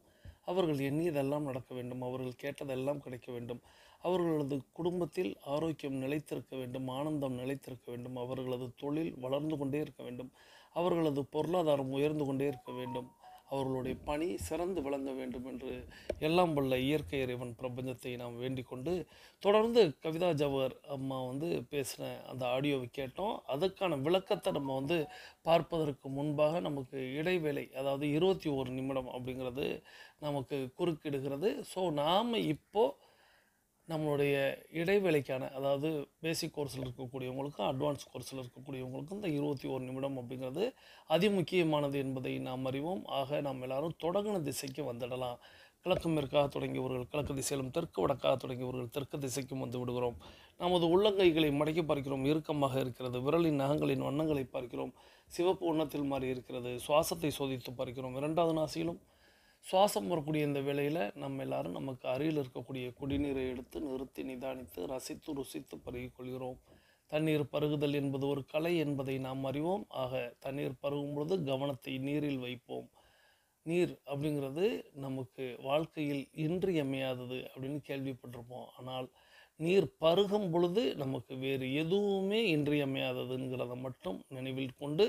அவர்கள் எண்ணியதெல்லாம் நடக்க வேண்டும். அவர்கள் கேட்டதெல்லாம் கிடைக்க வேண்டும். அவர்களது குடும்பத்தில் ஆரோக்கியம் நிலைத்திருக்க வேண்டும், ஆனந்தம் நிலைத்திருக்க வேண்டும். அவர்களது தொழில் வளர்ந்து கொண்டே இருக்க வேண்டும். அவர்களது பொருளாதாரம் உயர்ந்து கொண்டே இருக்க வேண்டும். அவர்களுடைய பணி சிறந்து விளங்க வேண்டும் என்று எல்லாம் வல்ல இயற்கை இறைவன் பிரபஞ்சத்தை நாம் வேண்டிக் கொண்டு தொடர்ந்து கவிதா ஜவஹர் அம்மா பேசின அந்த ஆடியோவை கேட்டோம். அதுக்கான விளக்கத்தை நம்ம பார்ப்பதற்கு முன்பாக நமக்கு இடைவேளை, அதாவது 21 நிமிடம் அப்படிங்கிறது நமக்கு குறுக்கிடுகிறது. ஸோ நாம் இப்போது நம்மளுடைய இடைவேளைக்கான, அதாவது பேசிக் கோர்ஸில் இருக்கக்கூடியவங்களுக்கும் அட்வான்ஸ் கோர்ஸில் இருக்கக்கூடியவங்களுக்கும் இந்த 21 நிமிடம் அப்படிங்கிறது அதிமுக்கியமானது என்பதை நாம் அறிவோம். ஆக நாம் எல்லாரும் தொடங்கின திசைக்கு வந்துடலாம். கிழக்கு மேற்காக தொடங்கியவர்கள் கிழக்கு திசையிலும் தெற்கு வடக்காக தொடங்கியவர்கள் தெற்கு திசைக்கும் வந்து விடுகிறோம். நமது உள்ளங்கைகளை மடக்கி பார்க்கிறோம், இறுக்கமாக இருக்கிறது. விரலின் நகங்களின் வண்ணங்களை பார்க்கிறோம், சிவப்பு வண்ணத்தில் மாறி இருக்கிறது. சுவாசத்தை சோதித்து பார்க்கிறோம். 2வது நாசியிலும் சுவாசம் வரக்கூடிய இந்த வேளையில் நம்ம எல்லாரும் நமக்கு அருகில் இருக்கக்கூடிய குடிநீரை எடுத்து நிறுத்தி நிதானித்து ரசித்து ருசித்து பருகிக் கொள்கிறோம். தண்ணீர் பருகுதல் என்பது ஒரு கலை என்பதை நாம் அறிவோம். ஆக தண்ணீர் பருகும் பொழுது கவனத்தை நீரில் வைப்போம். நீர் அப்படிங்கிறது நமக்கு வாழ்க்கையில் இன்றியமையாதது அப்படின்னு கேள்விப்பட்டிருப்போம். ஆனால் நீர் பருகும் பொழுது நமக்கு வேறு எதுவுமே இன்றியமையாததுங்கிறத மட்டும் நினைவில் கொண்டு,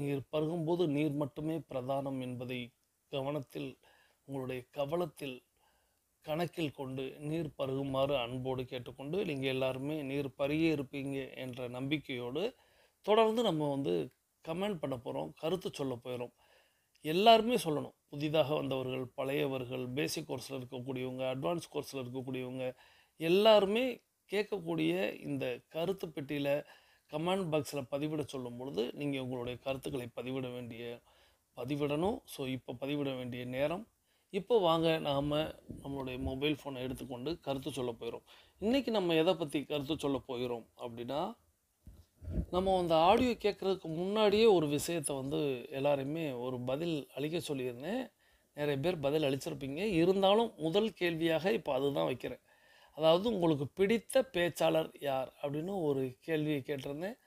நீர் பருகும்போது நீர் மட்டுமே பிரதானம் என்பதை கவனத்தில், உங்களுடைய கவலத்தில் கணக்கில் கொண்டு நீர் பருகுமாறு அன்போடு கேட்டுக்கொண்டு, நீங்கள் எல்லாருமே நீர் பருகே இருப்பீங்க என்ற நம்பிக்கையோடு தொடர்ந்து நம்ம கமெண்ட் பண்ண போகிறோம், கருத்து சொல்ல போயிடும். எல்லாருமே சொல்லணும். புதிதாக வந்தவர்கள், பழையவர்கள், பேசிக் கோர்ஸில் இருக்கக்கூடியவங்க, அட்வான்ஸ் கோர்ஸில் இருக்கக்கூடியவங்க எல்லாருமே கேட்கக்கூடிய இந்த கருத்து பெட்டியில் கமெண்ட் பாக்ஸில் பதிவிட சொல்லும் பொழுது நீங்கள் உங்களுடைய கருத்துக்களை பதிவிடணும். ஸோ இப்போ பதிவிட வேண்டிய நேரம். இப்போ வாங்க நாம் நம்மளுடைய மொபைல் ஃபோனை எடுத்துக்கொண்டு கருத்து சொல்ல போயிடும். இன்றைக்கி நம்ம எதை பற்றி கருத்து சொல்ல போகிறோம் அப்படின்னா, நம்ம அந்த ஆடியோ கேட்குறதுக்கு முன்னாடியே ஒரு விஷயத்தை எல்லாரையுமே ஒரு பதில் அளிக்க சொல்லியிருந்தேன். நிறைய பேர் பதில் அளிச்சிருப்பீங்க. இருந்தாலும் முதல் கேள்வியாக இப்போ அதுதான் வைக்கிறேன். அதாவது உங்களுக்கு பிடித்த பேச்சாளர் யார் அப்படின்னு ஒரு கேள்வியை கேட்டிருந்தேன்.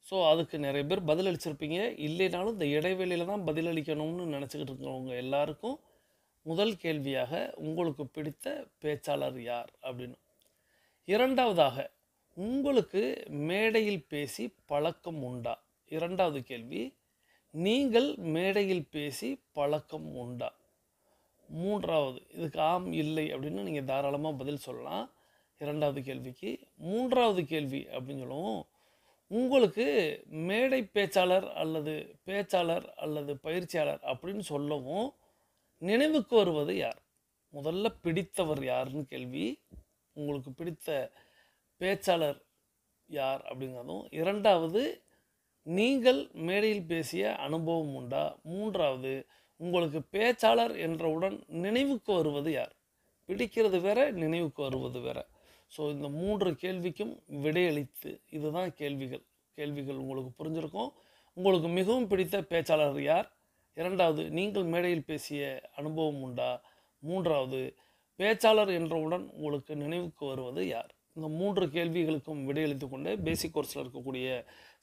ஸோ அதுக்கு நிறைய பேர் பதில் அளிச்சிருப்பீங்க. இல்லைனாலும் இந்த இடைவெளியில் தான் பதில் அளிக்கணும்னு நினச்சிக்கிட்டு இருக்கிறவங்க எல்லாருக்கும் முதல் கேள்வியாக உங்களுக்கு பிடித்த பேச்சாளர் யார் அப்படின்னு. இரண்டாவதாக, உங்களுக்கு மேடையில் பேசி பழக்கம் உண்டா? 2வது கேள்வி, நீங்கள் மேடையில் பேசி பழக்கம் உண்டா? 3வது, இதுக்கு ஆம் இல்லை அப்படின்னு நீங்கள் தாராளமாக பதில் சொல்லலாம் 2வது கேள்விக்கு. 3வது கேள்வி அப்படின்னு சொல்லுவோம், உங்களுக்கு மேடை பேச்சாளர் அல்லது பயிற்சியாளர் அப்படின்னு சொல்லவும் நினைவுக்கு வருவது யார்? முதல்ல பிடித்தவர் யாருன்னு கேள்வி. உங்களுக்கு பிடித்த பேச்சாளர் யார் அப்படிங்கிறதும். 2வது, நீங்கள் மேடையில் பேசிய அனுபவம் உண்டா? 3வது, உங்களுக்கு பேச்சாளர் என்றவுடன் நினைவுக்கு வருவது யார்? பிடிக்கிறது வேற, நினைவுக்கு வருவது வேற. ஸோ இந்த 3 கேள்விக்கும் விடையளித்து, இதுதான் கேள்விகள் உங்களுக்கு புரிஞ்சிருக்கும். உங்களுக்கு மிகவும் பிடித்த பேச்சாளர் யார்? 2வது, நீங்கள் மேடையில் பேசிய அனுபவம் உண்டா? 3வது, பேச்சாளர் என்றவுடன் உங்களுக்கு நினைவுக்கு வருவது யார்? இந்த 3 கேள்விகளுக்கும் விடையளித்து கொண்டு பேசிக் கோர்ஸில் இருக்கக்கூடிய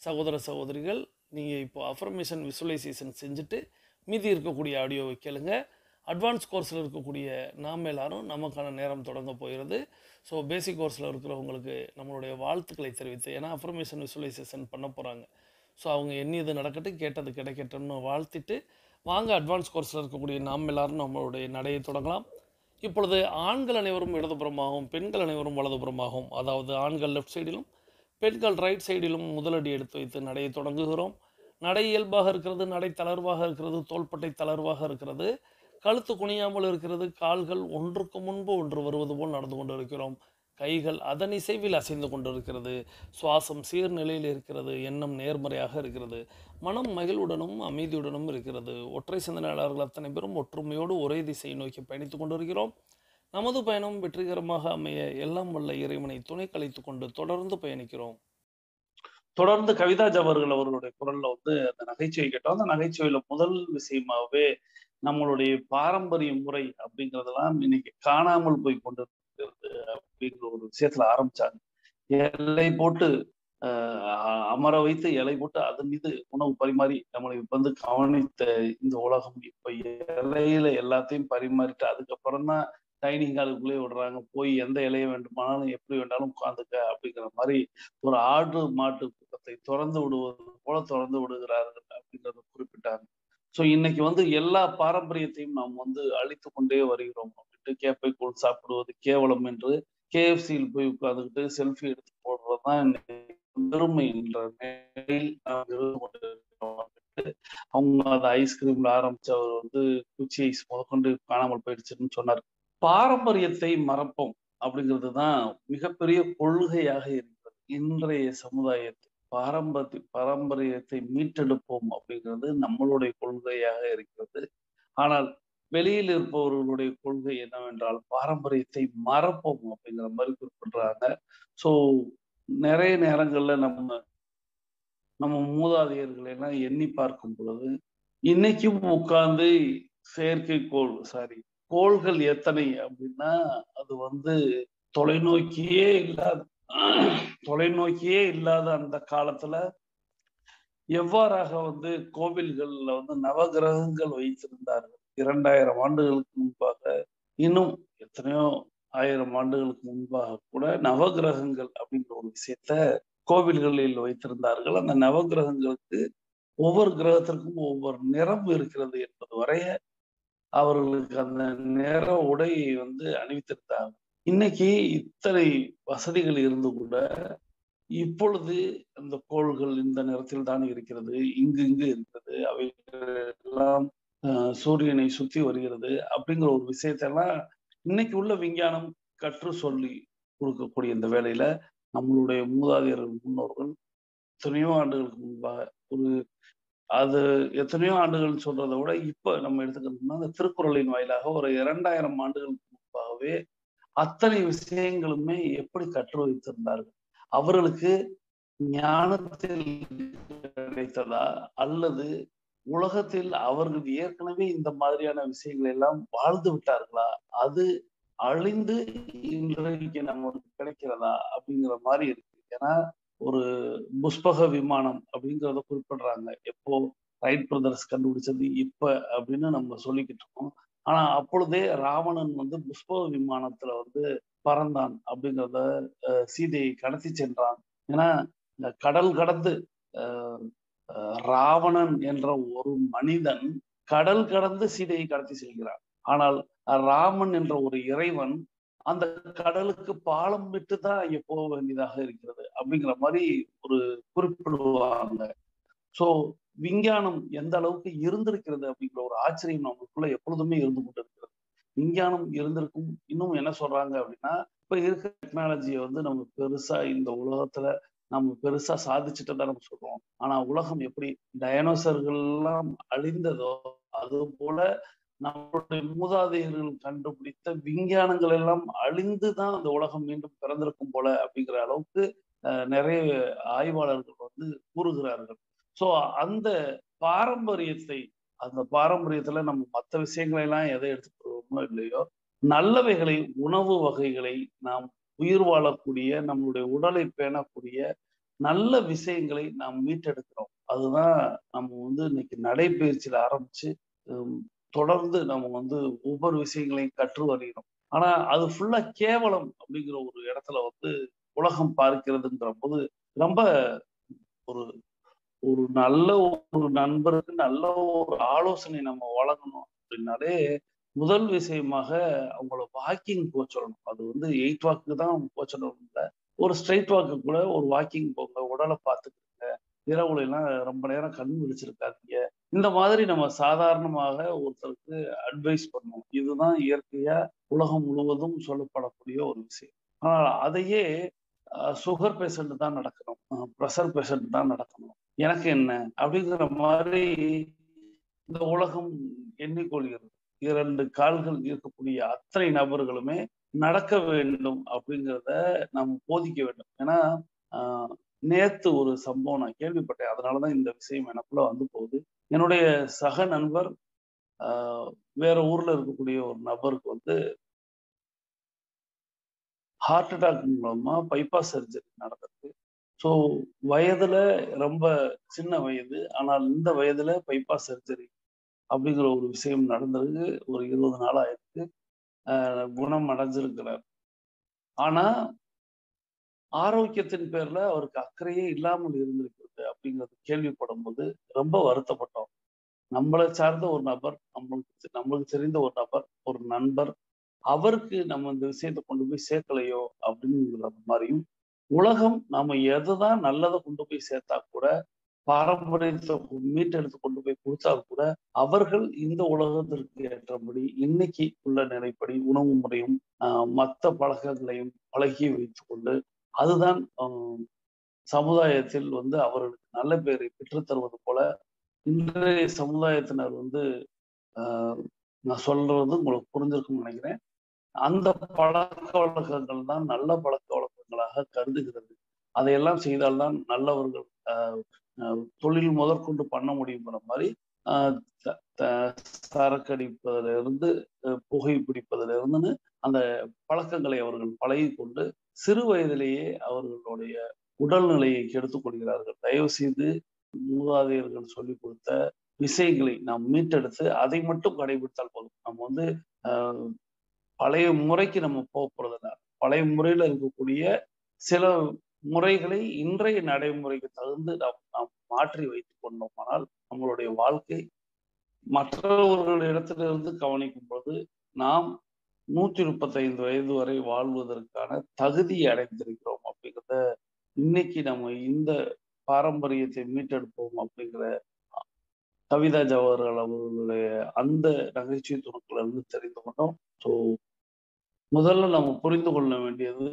சகோதர சகோதரிகள், நீங்கள் இப்போ அஃபர்மேஷன் விசுவலைசேஷன் செஞ்சுட்டு மீதி இருக்கக்கூடிய ஆடியோவை கேளுங்க. அட்வான்ஸ் கோர்ஸில் இருக்கக்கூடிய நாம் எல்லாரும் நமக்கான நேரம் தொடங்க போகிறது. ஸோ பேசிக் கோர்ஸில் இருக்கிறவங்களுக்கு நம்மளுடைய வாழ்த்துக்களை தெரிவித்து, ஏன்னா அஃபர்மேஷன் விசுவலைசேஷன் பண்ண போகிறாங்க. ஸோ அவங்க எண்ணியது நடக்கட்டும், கேட்டது கிடைக்கட்டும்னு வாழ்த்திட்டு வாங்க அட்வான்ஸ் கோர்ஸில் இருக்கக்கூடிய நாம் எல்லாரும் நம்மளுடைய நடையை தொடங்கலாம். இப்பொழுது ஆண்கள் அனைவரும் இடதுபுறமாகவும் பெண்கள் அனைவரும் வலதுபுறமாகவும், அதாவது ஆண்கள் லெஃப்ட் சைடிலும் பெண்கள் ரைட் சைடிலும் முதலடி எடுத்து வைத்து நடையை தொடங்குகிறோம். நடை இயல்பாக இருக்கிறது, நடை தளர்வாக இருக்கிறது, தோள்பட்டை தளர்வாக இருக்கிறது, கழுத்து குனியாமல் இருக்கிறது, கால்கள் ஒன்றுக்கு முன்பு ஒன்று வருவது போல் நடந்து கொண்டு இருக்கிறோம். கைகள் அதன் இசைவில் அசைந்து கொண்டிருக்கிறது. சுவாசம் சீர்நிலையில் இருக்கிறது. எண்ணம் நேர்மறையாக இருக்கிறது. மனம் மகிழ்வுடனும் அமைதியுடனும் இருக்கிறது. ஒற்றை சிந்தனையாளர்கள் அத்தனை பேரும் ஒற்றுமையோடு ஒரே திசையை நோக்கி பயணித்துக் கொண்டிருக்கிறோம். நமது பயணம் வெற்றிகரமாக அமைய எல்லாம் வல்ல இறைவனை துணை கலைத்து கொண்டு தொடர்ந்து பயணிக்கிறோம். தொடர்ந்து கவிதாஜ் அவர்களுடைய குரல்ல வந்து அந்த நகைச்சுவை கேட்டோம். அந்த நகைச்சுவையில முதல் விஷயமாவே நம்மளுடைய பாரம்பரிய முறை அப்படிங்கிறதெல்லாம் இன்னைக்கு காணாமல் போய் கொண்டு அப்படிங்கிற ஒரு விஷயத்துல ஆரம்பிச்சாங்க. இலை போட்டு அமர வைத்து இலை போட்டு அதன் மீது உணவு பரிமாறி நம்மளை வந்து கவனித்த இந்த உலகம் இப்ப இலையில எல்லாத்தையும் பரிமாறிட்டு அதுக்கப்புறம் தான் டைனிங் ஹாலுக்குள்ளே விடுறாங்க. போய் எந்த இலையை வேண்டுமானாலும் எப்படி வேண்டாலும் உட்காந்துக்க அப்படிங்கிற மாதிரி ஒரு ஆடு மாட்டு கூட்டத்தை திறந்து விடுவது போல திறந்து விடுகிறார்கள் அப்படிங்கிறத குறிப்பிட்டாங்க. ஸோ இன்னைக்கு வந்து எல்லா பாரம்பரியத்தையும் நாம் வந்து அழித்து கொண்டே வருகிறோம் அப்படின்ட்டு கேப்பை கூழ் சாப்பிடுவது கேவலம் என்று KFCயில் போய் உட்கார்ந்துக்கிட்டு செல்ஃபி எடுத்து போடுறதுதான் பெருமை என்ற நிலையில் நாம் இருந்து கொண்டிருக்கிறோம். அவங்க அந்த ஐஸ்கிரீம்ல ஆரம்பிச்சவர் வந்து குச்சி ஐஸ் முதற்கொண்டு காணாமல் போயிடுச்சுன்னு சொன்னார். பாரம்பரியத்தை மறப்போம் அப்படிங்கிறது தான் மிகப்பெரிய கொள்கையாக இருக்கிறது இன்றைய சமுதாயத்தில். பாரம்பரியத்தை மீட்டெடுப்போம் அப்படிங்கிறது நம்மளுடைய கொள்கையாக இருக்கிறது. ஆனால் வெளியில் இருப்பவர்களுடைய கொள்கை என்னவென்றால் பாரம்பரியத்தை மறப்போம் அப்படிங்கிற மாதிரி குறிப்பிடுறாங்க. ஸோ நிறைய நேரங்கள்ல நம்ம மூதாதையர்களை எல்லாம் எண்ணி பார்க்கும் பொழுது இன்னைக்கும் உட்கார்ந்து கோள்கள் எத்தனை அப்படின்னா அது வந்து தொலைநோக்கியே இல்லாத அந்த காலத்துல எவ்வாறாக வந்து கோவில்கள்ல வந்து நவகிரகங்கள் வைத்திருந்தார்கள் 2000 ஆண்டுகளுக்கு முன்பாக, இன்னும் எத்தனையோ 1000 ஆண்டுகளுக்கு முன்பாக கூட நவகிரகங்கள் அப்படிங்கிற ஒரு விஷயத்த கோவில்களில் வைத்திருந்தார்கள். அந்த நவகிரகங்களுக்கு ஒவ்வொரு கிரகத்திற்கும் ஒவ்வொரு நிறம் இருக்கிறது என்பது வரைய அவர்களுக்கு அந்த நிற உடையை வந்து அணிவித்திருந்தாங்க. இன்னைக்கு இத்தனை வசதிகள் இருந்து கூட இப்பொழுது அந்த கோள்கள் இந்த நிறத்தில் தான் இருக்கிறது, இங்கு இருக்கிறது, அவை எல்லாம் சூரியனை சுற்றி வருகிறது அப்படிங்கிற ஒரு விஷயத்தெல்லாம் இன்னைக்கு உள்ள விஞ்ஞானம் கற்று சொல்லி கொடுக்கக்கூடிய இந்த வேளையில நம்மளுடைய மூதாதையர்கள் முன்னோர்கள் எத்தனையோ ஆண்டுகளுக்கு முன்பாக அது எத்தனையோ ஆண்டுகள் சொல்றதை விட இப்ப நம்ம எடுத்துக்கிட்டோம்னா அந்த திருக்குறளின் வாயிலாக ஒரு 2000 ஆண்டுகளுக்கு முன்பாகவே அத்தனை விஷயங்களுமே எப்படி கற்று வைத்திருந்தார்கள். அவர்களுக்கு ஞானத்தில் கிடைத்ததா அல்லது உலகத்தில் அவர்கள் ஏற்கனவே இந்த மாதிரியான விஷயங்கள் எல்லாம் வாழ்ந்து விட்டார்களா, அது அழிந்து இன்றைக்கு நமக்கு கிடைக்கிறதா அப்படிங்கிற மாதிரி இருக்கு. ஏன்னா ஒரு புஷ்பக விமானம் அப்படிங்கிறத குறிப்பிடுறாங்க. எப்போ ரைட் பிரதர்ஸ் கண்டுபிடிச்சது இப்ப அப்படின்னு நம்ம சொல்லிக்கிட்டு இருக்கோம். ஆனா அப்பொழுதே ராவணன் வந்து புஷ்பக விமானத்துல வந்து பறந்தான் அப்படிங்கிறத சீதையை கடத்தி சென்றான். ஏன்னா இந்த கடல் கடந்து ராவணன் என்ற ஒரு மனிதன் கடல் கடந்து சீதையை கடத்தி செல்கிறான். ஆனால் ராமன் என்ற ஒரு இறைவன் அந்த கடலுக்கு பாலம் விட்டு தான் அங்க போக வேண்டியதாக இருக்கிறது அப்படிங்கிற மாதிரி ஒரு குறிப்பிடுவாங்க. சோ விஞ்ஞானம் எந்த அளவுக்கு இருந்திருக்கிறது அப்படிங்கிற ஒரு ஆச்சரியம் நமக்குள்ள எப்பொழுதுமே இருந்து கொண்டு இருக்கிறது. விஞ்ஞானம் இருந்திருக்கும். இன்னும் என்ன சொல்றாங்க அப்படின்னா இப்ப இருக்க டெக்னாலஜியை வந்து நம்ம பெருசா இந்த உலகத்துல நம்ம பெருசா சாதிச்சுட்டு தான் நம்ம சொல்றோம். ஆனா உலகம் எப்படி டைனோசர்கள் எல்லாம் அழிந்ததோ அது போல நம்மளுடைய மூதாதையர்கள் கண்டுபிடித்த விஞ்ஞானங்கள் எல்லாம் அழிந்து தான் அந்த உலகம் மீண்டும் பிறந்திருக்கும் போல அப்படிங்கிற அளவுக்கு நிறைய ஆய்வாளர்கள் வந்து கூறுகிறார்கள். ஸோ அந்த பாரம்பரியத்தை அந்த பாரம்பரியத்துல நம்ம மற்ற விஷயங்களை எல்லாம் எதை எடுத்துக்கிறோமோ இல்லையோ, நல்லவைகளை உணவு வகைகளை நாம் உயிர் வாழக்கூடிய நம்மளுடைய உடலை பேணக்கூடிய நல்ல விஷயங்களை நாம் மீட்டெடுக்கிறோம். அதுதான் நம்ம வந்து இன்னைக்கு நடைபயிற்சியில ஆரம்பிச்சு தொடர்ந்து நம்ம வந்து ஒவ்வொரு விஷயங்களையும் கற்று வருகிறோம். ஆனா அது ஃபுல்லா கேவலம் அப்படிங்கிற ஒரு இடத்துல வந்து உலகம் பார்க்கிறதுங்கிற போது ரொம்ப ஒரு ஒரு நல்ல ஒரு நண்பருக்கு நல்ல ஒரு ஆலோசனை நம்ம வழங்கணும் அப்படின்னாலே முதல் விஷயமாக அவங்கள வாக்கிங் போக சொல்லணும். அது வந்து 8 வாக்கு தான் போக சொல்லணும் இல்லை, ஒரு ஸ்ட்ரைட் வாக்கு கூட ஒரு வாக்கிங் போங்க, உடலை பார்த்துக்கோங்க, இரவுல எல்லாம் ரொம்ப நேரம் கண் விழிச்சிருக்காதீங்க. இந்த மாதிரி நம்ம சாதாரணமாக ஒருத்தருக்கு அட்வைஸ் பண்ணணும். இதுதான் இயற்கையா உலகம் முழுவதும் சொல்லப்படக்கூடிய ஒரு விஷயம். ஆனால் அதையே சுகர் பேஷண்ட் தான் நடக்கணும், ப்ரெஷர் பேஷண்ட் தான் நடக்கணும், எனக்கு என்ன அப்படிங்கிற மாதிரி இந்த உலகம் எண்ணிக்கொள்கிறது. 2 கால்கள் இருக்கக்கூடிய அத்தனை நபர்களுமே நடக்க வேண்டும் அப்படிங்கிறத நம்ம போதிக்க வேண்டும். ஏன்னா நேத்து ஒரு சம்பவம் நான் கேள்விப்பட்டேன். அதனாலதான் இந்த விஷயம் எனக்குள்ள வந்து போகுது. என்னுடைய சக நண்பர் வேற ஊர்ல இருக்கக்கூடிய ஒரு நபருக்கு வந்து ஹார்ட் அட்டாக் மூலமா பைபாஸ் சர்ஜரி நடந்திருக்கு. ஸோ வயதுல ரொம்ப சின்ன வயது, ஆனால் இந்த வயதுல பைபாஸ் சர்ஜரி அப்படிங்கிற ஒரு விஷயம் நடந்திருக்கு. ஒரு 20 நாள் ஆயிருக்கு. குணம் அடைஞ்சிருக்கிறார். ஆனா ஆரோக்கியத்தின் பேர்ல அவருக்கு அக்கறையே இல்லாமல் இருந்திருக்கிறது அப்படிங்கிறது கேள்விப்படும் போது ரொம்ப வருத்தப்பட்டோம். நம்மளை சார்ந்த ஒரு நபர், நம்மளுக்கு தெரிந்த ஒரு நபர், ஒரு நண்பர், அவருக்கு நம்ம இந்த விஷயத்தை கொண்டு போய் சேர்க்கலையோ அப்படிங்கிற மாதிரியும், உலகம் நம்ம எதுதான் நல்லதை கொண்டு போய் சேர்த்தா கூட, பாரம்பரியத்தை மீட்டெடுத்து கொண்டு போய் கொடுத்தா கூட, அவர்கள் இந்த உலகத்திற்கு ஏற்றபடி இன்னைக்கு உள்ள நிலைப்படி உணவு முறையும் மற்ற பழக்கங்களையும் பழகி வைத்துக் கொண்டு, அதுதான் சமுதாயத்தில் வந்து அவர்களுக்கு நல்ல பேரை பெற்றுத்தருவது போல இன்றைய சமுதாயத்தினர் வந்து நான் சொல்றது உங்களுக்கு புரிஞ்சிருக்கும்னு நினைக்கிறேன். அந்த பழக்க வழக்கங்கள் தான் நல்ல பழக்க வழக்கங்களாக கருதுகிறது. அதையெல்லாம் செய்தால்தான் நல்லவர்கள் தொழில் முதற்கொண்டு பண்ண முடியுங்கிற மாதிரி சரக்கடிப்பதில இருந்து புகை பிடிப்பதில இருந்துன்னு அந்த பழக்கங்களை அவர்கள் பழகி கொண்டு சிறு வயதிலேயே அவர்களுடைய உடல்நிலையை கெடுத்துக் கொள்கிறார்கள். தயவு செய்து மூதாதையர்கள் சொல்லிக் கொடுத்த விஷயங்களை நாம் மீட்டெடுத்து அதை மட்டும் கடைபிடித்தால் போதும். நம்ம வந்து பழைய முறைக்கு நம்ம போறதில்ல. பழைய முறையில இருக்கக்கூடிய சில முறைகளை இன்றைய நடைமுறைக்கு தகுந்து நாம் மாற்றி வைத்துக் கொண்டோமானால் நம்மளுடைய வாழ்க்கை மற்றவர்களிடத்திலிருந்து கவனிக்கும் போது நாம் 135 வயது வரை வாழ்வதற்கான தகுதி அடைந்திருக்கிறோம் அப்படிங்கிறத இன்னைக்கு நம்ம இந்த பாரம்பரியத்தை மீட்டெடுப்போம் அப்படிங்கிற கவிதா ஜவஹர்லால் அவர்களுடைய அந்த நகைச்சுவை துணுக்குல இருந்து தெரிந்து கொண்டோம். ஸோ முதல்ல நம்ம புரிந்து கொள்ள வேண்டியது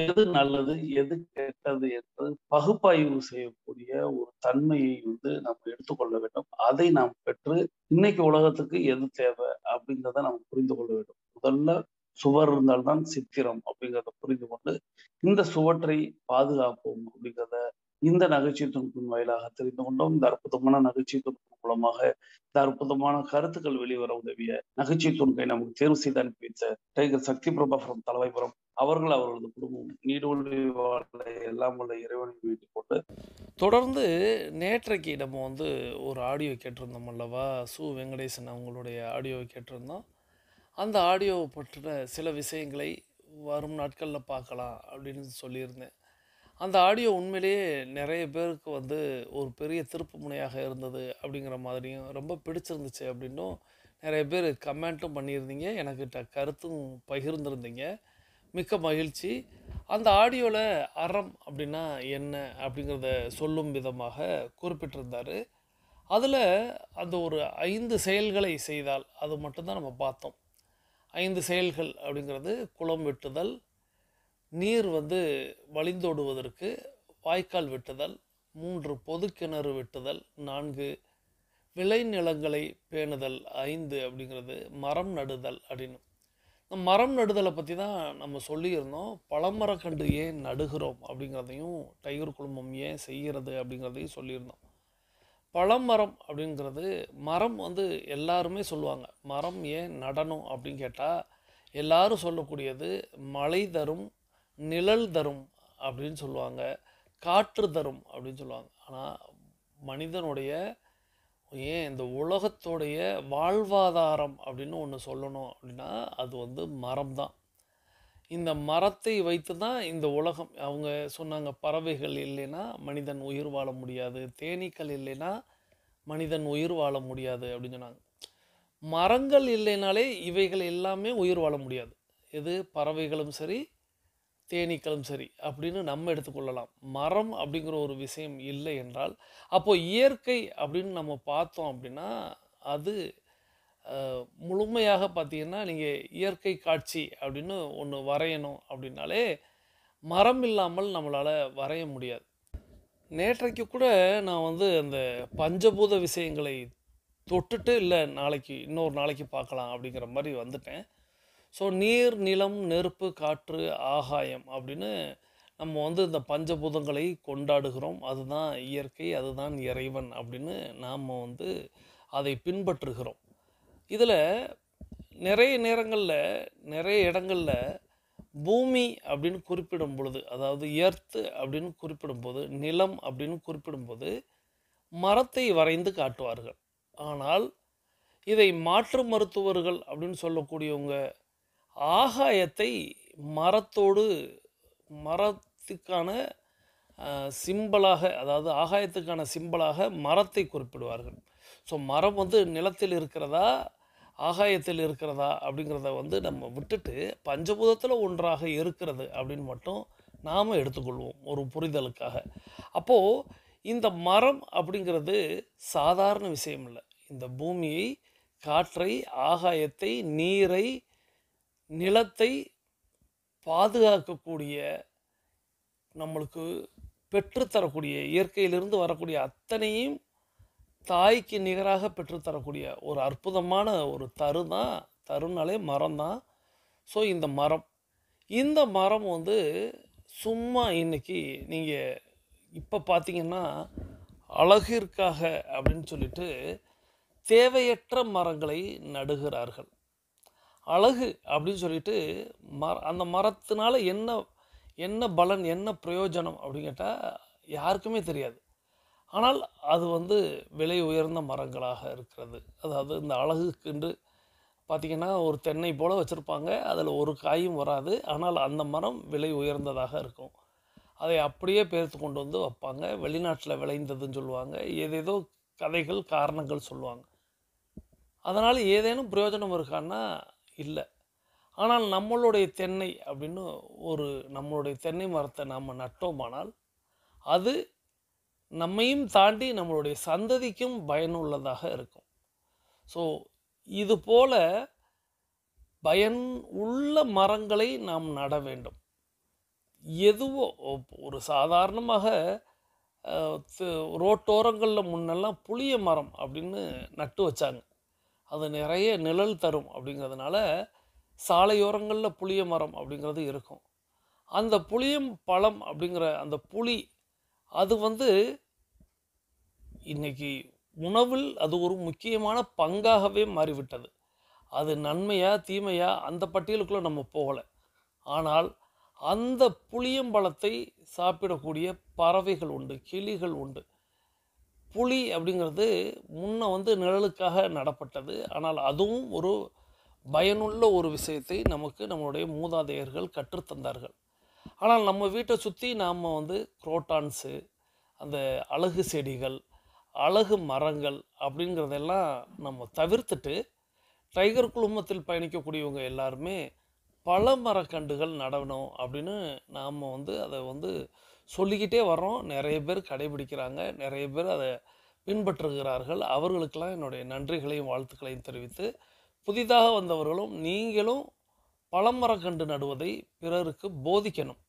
எது நல்லது எது கெட்டது என்று பகுப்பாய்வு செய்யக்கூடிய ஒரு தன்மையை வந்து நம்ம எடுத்துக்கொள்ள வேண்டும். அதை நாம் பெற்று இன்னைக்கு உலகத்துக்கு எது தேவை அப்படிங்கிறத நம்ம புரிந்து கொள்ள வேண்டும். முதல்ல சுவர் இருந்தால்தான் சித்திரம் அப்படிங்கிறத புரிந்து கொண்டு இந்த சுவற்றை பாதுகாப்போம் அப்படிங்கிறத இந்த நகைச்சுவை துணுக்கின் வாயிலாக தெரிந்து கொண்டோம். இந்த அற்புதமான நகைச்சுவை துணுக்கு மூலமாக இந்த அற்புதமான கருத்துக்கள் வெளிவர உதவிய நகைச்சுவை துணுக்கை நமக்கு தேர்வு செய்து அனுப்பி வைத்த டைகர் சக்தி பிரபா ஃப்ரம் தலைவாய்புரம் அவர்கள் அவர்களது குடும்பம் நீடோழி வாழ எல்லாம் உள்ள இறைவனை வேண்டிக் கொண்டு தொடர்ந்து நேற்றைக்கு நம்ம வந்து ஒரு ஆடியோ கேட்டிருந்தோம் அல்லவா, சு வெங்கடேசன் அவங்களுடைய ஆடியோவை கேட்டிருந்தோம். அந்த ஆடியோவை பற்றின சில விஷயங்களை வரும் நாட்களில் பார்க்கலாம் அப்படின்னு சொல்லியிருந்தேன். அந்த ஆடியோ உண்மையிலேயே நிறைய பேருக்கு வந்து ஒரு பெரிய திருப்பு முனையாக இருந்தது அப்படிங்கிற மாதிரியும், ரொம்ப பிடிச்சிருந்துச்சு அப்படின்னும் நிறைய பேர் கமெண்ட்டும் பண்ணியிருந்தீங்க, எனக்கிட்ட கருத்தும் பகிர்ந்துருந்தீங்க. மிக்க மகிழ்ச்சி. அந்த ஆடியோவில் அறம் அப்படின்னா என்ன அப்படிங்கிறத சொல்லும் விதமாக குறிப்பிட்டிருந்தார். அதில் அந்த ஒரு 5 செயல்களை செய்தால் அது மட்டும்தான் நம்ம பார்த்தோம். 5 செயல்கள் அப்படிங்கிறது குளம் வெட்டுதல், நீர் வந்து வழிந்தோடுவதற்கு வாய்க்கால் வெட்டுதல், 3 பொது கிணறு வெட்டுதல், 4 விளைநிலங்களை பேணுதல், 5 அப்படிங்கிறது மரம் நடுதல் அப்படின்னு. இந்த மரம் நடுதலை பற்றி தான் நம்ம சொல்லியிருந்தோம். பழமரக்கன்று ஏன் நடுகிறோம் அப்படிங்கிறதையும் டைகர் குழுமம் ஏன் செய்கிறது அப்படிங்கிறதையும் சொல்லியிருந்தோம். பழமரம் அப்படிங்கிறது மரம் வந்து எல்லாருமே சொல்லுவாங்க. மரம் ஏன் நடணும் அப்படின்னு கேட்டால் எல்லாரும் சொல்லக்கூடியது மழை தரும், நிழல் தரும் அப்படின்னு சொல்லுவாங்க, காற்று தரும் அப்படின்னு சொல்லுவாங்க. ஆனால் மனிதனுடைய ஏன் இந்த உலகத்தோடைய வாழ்வாதாரம் அப்படின்னு ஒன்று சொல்லணும் அப்படின்னா அது வந்து மரம் தான். இந்த மரத்தை வைத்து தான் இந்த உலகம். அவங்க சொன்னாங்க பறவைகள் இல்லைன்னா மனிதன் உயிர் வாழ முடியாது, தேனீக்கள் இல்லைன்னா மனிதன் உயிர் வாழ முடியாது அப்படின்னு சொன்னாங்க. மரங்கள் இல்லைனாலே இவைகள் எல்லாமே உயிர் வாழ முடியாது. இது பறவைகளும் சரி, தேனீக்களும் சரி அப்படின்னு நம்ம எடுத்துக்கொள்ளலாம். மரம் அப்படிங்கிற ஒரு விஷயம் இல்லை என்றால் அப்போ இயற்கை அப்படின்னு நம்ம பார்த்தோம் அப்படின்னா அது முழுமையாக பார்த்தீங்கன்னா நீங்கள் இயற்கை காட்சி அப்படின்னு ஒன்று வரையணும் அப்படின்னாலே மரம் இல்லாமல் நம்மளால் வரைய முடியாது. நேற்றைக்கு கூட நான் வந்து அந்த பஞ்சபூத விஷயங்களை தொட்டுட்டு இல்லை நாளைக்கு இன்னொரு நாளைக்கு பார்க்கலாம் அப்படிங்கிற மாதிரி வந்துட்டேன். ஸோ நீர், நிலம், நெருப்பு, காற்று, ஆகாயம் அப்படின்னு நம்ம வந்து இந்த பஞ்சபூதங்களை கொண்டாடுகிறோம். அதுதான் இயற்கை, அதுதான் இறைவன் அப்படின்னு நாம் வந்து அதை பின்பற்றுகிறோம். இதில் நிறைய நேரங்களில் நிறைய இடங்களில் பூமி அப்படின்னு குறிப்பிடும் பொழுது, அதாவது எர்த்து அப்படின்னு குறிப்பிடும்போது, நிலம் அப்படின்னு குறிப்பிடும்போது மரத்தை வரைந்து காட்டுவார்கள். ஆனால் இதை மாற்று மருத்துவர்கள் அப்படின்னு சொல்லக்கூடியவங்க ஆகாயத்தை மரத்தோடு மரத்துக்கான சிம்பலாக, அதாவது ஆகாயத்துக்கான சிம்பலாக மரத்தை குறிப்பிடுவார்கள். ஸோ மரம் வந்து நிலத்தில் இருக்கிறதா ஆகாயத்தில் இருக்கிறதா அப்படிங்கிறத வந்து நம்ம விட்டுட்டு பஞ்சபூதத்தில் ஒன்றாக இருக்கிறது அப்படின்னு மட்டும் நாம் எடுத்துக்கொள்வோம் ஒரு புரிதலுக்காக. அப்போது இந்த மரம் அப்படிங்கிறது சாதாரண விஷயம் இல்லை. இந்த பூமியை, காற்றை, ஆகாயத்தை, நீரை, நிலத்தை பாதுகாக்கக்கூடிய, நம்மளுக்கு பெற்றுத்தரக்கூடிய, இயற்கையிலிருந்து வரக்கூடிய அத்தனையும் தாய்க்கு நிகராக பெற்றுத்தரக்கூடிய ஒரு அற்புதமான ஒரு தான். தருனாலே மரம் தான். ஸோ இந்த மரம் வந்து சும்மா இன்னைக்கு நீங்கள் இப்போ பார்த்தீங்கன்னா அழகிற்காக அப்படின்னு சொல்லிட்டு தேவையற்ற மரங்களை நடுகிறார்கள். அழகு அப்படின்னு சொல்லிட்டு அந்த மரத்தினால என்ன பலன், என்ன பிரயோஜனம் அப்படின்னு கேட்டால் யாருக்குமே தெரியாது. ஆனால் அது வந்து விலை உயர்ந்த மரங்களாக இருக்கிறது. அதாவது இந்த அழகுக்குன்று பார்த்திங்கன்னா ஒரு தென்னை போல் வச்சுருப்பாங்க, அதில் ஒரு காயும் வராது. ஆனால் அந்த மரம் விலை உயர்ந்ததாக இருக்கும். அதை அப்படியே பேர்த்து கொண்டு வந்து வைப்பாங்க. வெளிநாட்டில் விளைந்ததுன்னு சொல்லுவாங்க, ஏதேதோ கதைகள், காரணங்கள் சொல்லுவாங்க. அதனால் ஏதேனும் பிரயோஜனம் இருக்கான்னா இல்லை. ஆனால் நம்மளுடைய தென்னை அப்படின்னு நம்மளுடைய தென்னை மரத்தை நாம் நட்டோமானால் அது நம்மையும் தாண்டி நம்மளுடைய சந்ததிக்கும் பயனுள்ளதாக இருக்கும். ஸோ இது போல பயன் உள்ள மரங்களை நாம் நட வேண்டும். எதுவோ ஒரு சாதாரணமாக ரோட்டோரங்களில் முன்னெல்லாம் புளிய மரம் அப்படின்னு நட்டு வச்சாங்க. அது நிறைய நிழல் தரும் அப்படிங்கிறதுனால சாலையோரங்களில் புளிய மரம் அப்படிங்கிறது இருக்கும். அந்த புளியம் பழம் அப்படிங்கிற அந்த புளி அது வந்து இன்னைக்கு உணவில் அது ஒரு முக்கியமான பங்காகவே மாறிவிட்டது. அது நன்மையா தீமையா அந்த பட்டியலுக்குள்ளே நம்ம போகலை. ஆனால் அந்த புளியம்பழத்தை சாப்பிடக்கூடிய பறவைகள் உண்டு, கிளிகள் உண்டு. புளி அப்படிங்கிறது முன்ன வந்து நிழலுக்காக நடப்பட்டது. ஆனால் அதுவும் ஒரு பயனுள்ள ஒரு விஷயத்தை நமக்கு நம்மளுடைய மூதாதையர்கள் கற்றுத்தந்தார்கள். ஆனால் நம்ம வீட்டை சுற்றி நாம் வந்து குரோட்டான்ஸு, அந்த அழகு செடிகள், அழகு மரங்கள் அப்படிங்கிறதெல்லாம் நம்ம தவிர்த்துட்டு டைகர் குழுமத்தில் பயணிக்கக்கூடியவங்க எல்லாருமே பல மரக்கன்றுகள் நடணும் அப்படின்னு நாம் வந்து அதை வந்து சொல்லிக்கிட்டே வர்றோம். நிறைய பேர் கடைபிடிக்கிறாங்க, நிறைய பேர் அதை பின்பற்றுகிறார்கள். அவர்களுக்கெல்லாம் என்னுடைய நன்றிகளையும் வாழ்த்துக்களையும் தெரிவித்து, புதிதாக வந்தவர்களும் நீங்களும் பழமரக்கன்று நடுவதை பிறருக்கு போதிக்கணும்.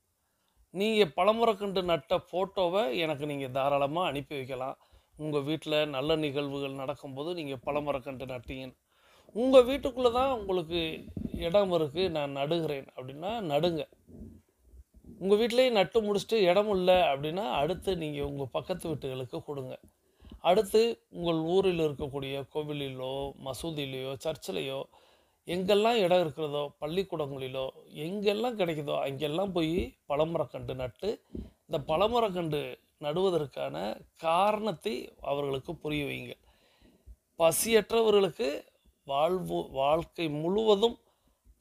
நீங்கள் பழமரக்கன்று நட்ட ஃபோட்டோவை எனக்கு நீங்கள் தாராளமாக அனுப்பி வைக்கலாம். உங்கள் வீட்டில் நல்ல நிகழ்வுகள் நடக்கும்போது நீங்கள் பழமரக்கன்று நட்டீங்கன்னு. உங்கள் வீட்டுக்குள்ளே தான் உங்களுக்கு இடம் இருக்குது, நான் நடுகிறேன் அப்படின்னா நடுங்க. உங்கள் வீட்டிலேயே நட்டு முடிச்சுட்டு இடம் இல்லை அப்படின்னா அடுத்து நீங்கள் உங்கள் பக்கத்து வீட்டுகளுக்கு கொடுங்க. அடுத்து உங்கள் ஊரில் இருக்கக்கூடிய கோவிலிலோ மசூதியிலையோ சர்ச்சிலையோ எங்கெல்லாம் இடம் இருக்கிறதோ பள்ளிக்கூடங்களிலோ எங்கெல்லாம் கிடைக்குதோ அங்கெல்லாம் போய் பழமரக்கன்று நட்டு இந்த பழமரக்கன்று நடுவதற்கான காரணத்தை அவர்களுக்கு புரிய வைங்க. பசியற்றவர்களுக்கு வாழ்க்கை முழுவதும்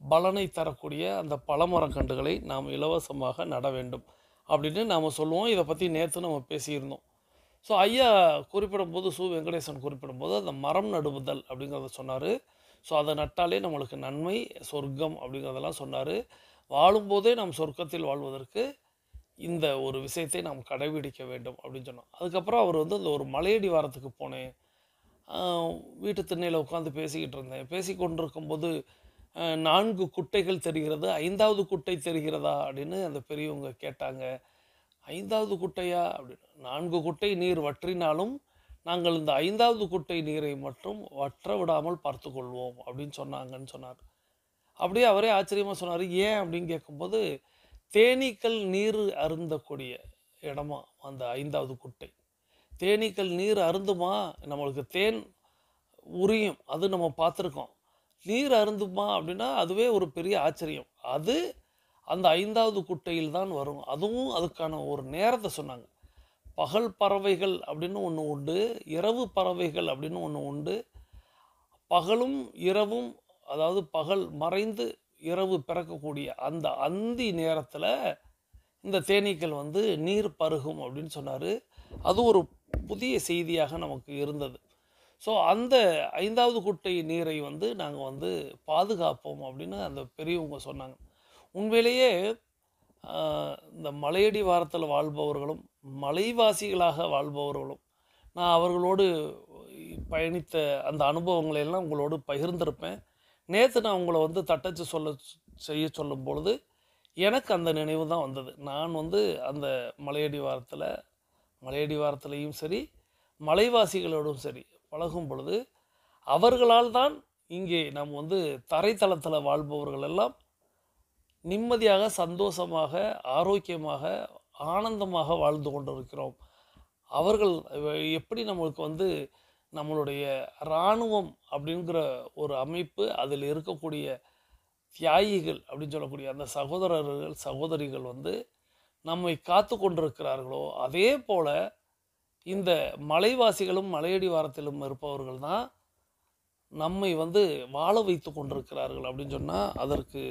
பலனை தரக்கூடிய அந்த பழமரக்கன்றுகளை நாம் இலவசமாக நட வேண்டும் அப்படின்னு நாம் சொல்லுவோம். இதை பற்றி நேற்று நம்ம பேசியிருந்தோம். ஸோ ஐயா குறிப்பிடும்போது வெங்கடேசன் குறிப்பிடும்போது அந்த மரம் நடுவுதல் அப்படிங்கிறத சொன்னார். ஸோ அதை நட்டாலே நம்மளுக்கு நன்மை சொர்க்கம் அப்படிங்கிறதெல்லாம் சொன்னார். வாழும்போதே நாம் சொர்க்கத்தில் வாழ்வதற்கு இந்த ஒரு விஷயத்தை நாம் கடைபிடிக்க வேண்டும் அப்படின்னு சொன்னோம். அதுக்கப்புறம் அவர் அந்த ஒரு மலையடி வாரத்துக்கு போனேன். வீட்டு திண்ணையில் உட்காந்து பேசிக்கிட்டு இருந்தேன். பேசி கொண்டிருக்கும்போது 4 குட்டைகள் தெரிகிறது, 5வது குட்டை தெரிகிறதா அப்படின்னு அந்த பெரியவங்க கேட்டாங்க. 5வது குட்டையா அப்படின்னு. 4 குட்டை நீர் வற்றினாலும் நாங்கள் இந்த 5வது குட்டை நீரை மட்டும் வற்ற விடாமல் பார்த்து கொள்வோம் அப்படின்னு சொன்னாங்கன்னு சொன்னார். அப்படியே அவரே ஆச்சரியமாக சொன்னார். ஏன் அப்படின்னு கேட்கும்போது தேனீக்கள் நீர் அருந்தக்கூடிய இடமா அந்த 5வது குட்டை. தேனீக்கள் நீர் அருந்துமா, நம்மளுக்கு தேன் உரியும், அது நம்ம பார்த்துருக்கோம். நீர் அருந்துமா அப்படின்னா அதுவே ஒரு பெரிய ஆச்சரியம். அது அந்த 5வது குட்டையில் தான் வரும். அதுவும் அதுக்கான ஒரு நேரத்தை சொன்னாங்க. பகல் பறவைகள் அப்படின்னு ஒன்று உண்டு, இரவு பறவைகள் அப்படின்னு ஒன்று உண்டு. பகலும் இரவும், அதாவது பகல் மறைந்து இரவு பிறக்கக்கூடிய அந்த அந்தி நேரத்தில் இந்த தேனீக்கள் நீர் பருகும் அப்படின்னு சொன்னார். அது ஒரு புதிய செய்தியாக நமக்கு இருந்தது. ஸோ அந்த 5வது குட்டை நீரை நாங்கள் பாதுகாப்போம் அப்படின்னு அந்த பெரியவங்க சொன்னாங்க. உண்மையிலேயே இந்த மலையடி வாரத்தில் வாழ்பவர்களும் மலைவாசிகளாக வாழ்பவர்களும் நான் அவர்களோடு பயணித்த அந்த அனுபவங்களை எல்லாம் உங்களோடு பகிர்ந்திருப்பேன். நேற்று நான் உங்களை தட்டச்சு செய்ய சொல்லும் பொழுது எனக்கு அந்த நினைவு தான் வந்தது. நான் அந்த மலையடி வாரத்திலையும் சரி மலைவாசிகளோடும் சரி பழகும் பொழுது அவர்களால் தான் இங்கே நாம் தரைத்தளத்தில் வாழ்பவர்கள் எல்லாம் நிம்மதியாக சந்தோஷமாக ஆரோக்கியமாக ஆனந்தமாக வாழ்ந்து கொண்டிருக்கிறோம். அவர்கள் எப்படி நம்மளுக்கு நம்மளுடைய இராணுவம் அப்படிங்கிற ஒரு அமைப்பு, அதில் இருக்கக்கூடிய தியாகிகள் அப்படின்னு சொல்லக்கூடிய அந்த சகோதரர்கள் சகோதரிகள் நம்மை காத்து கொண்டிருக்கிறார்களோ அதே போல் இந்த மலைவாசிகளும் மலையடி வாரத்திலும் இருப்பவர்கள் தான் நம்மை வாழ வைத்து கொண்டிருக்கிறார்கள் அப்படின்னு சொன்னால் அதற்கு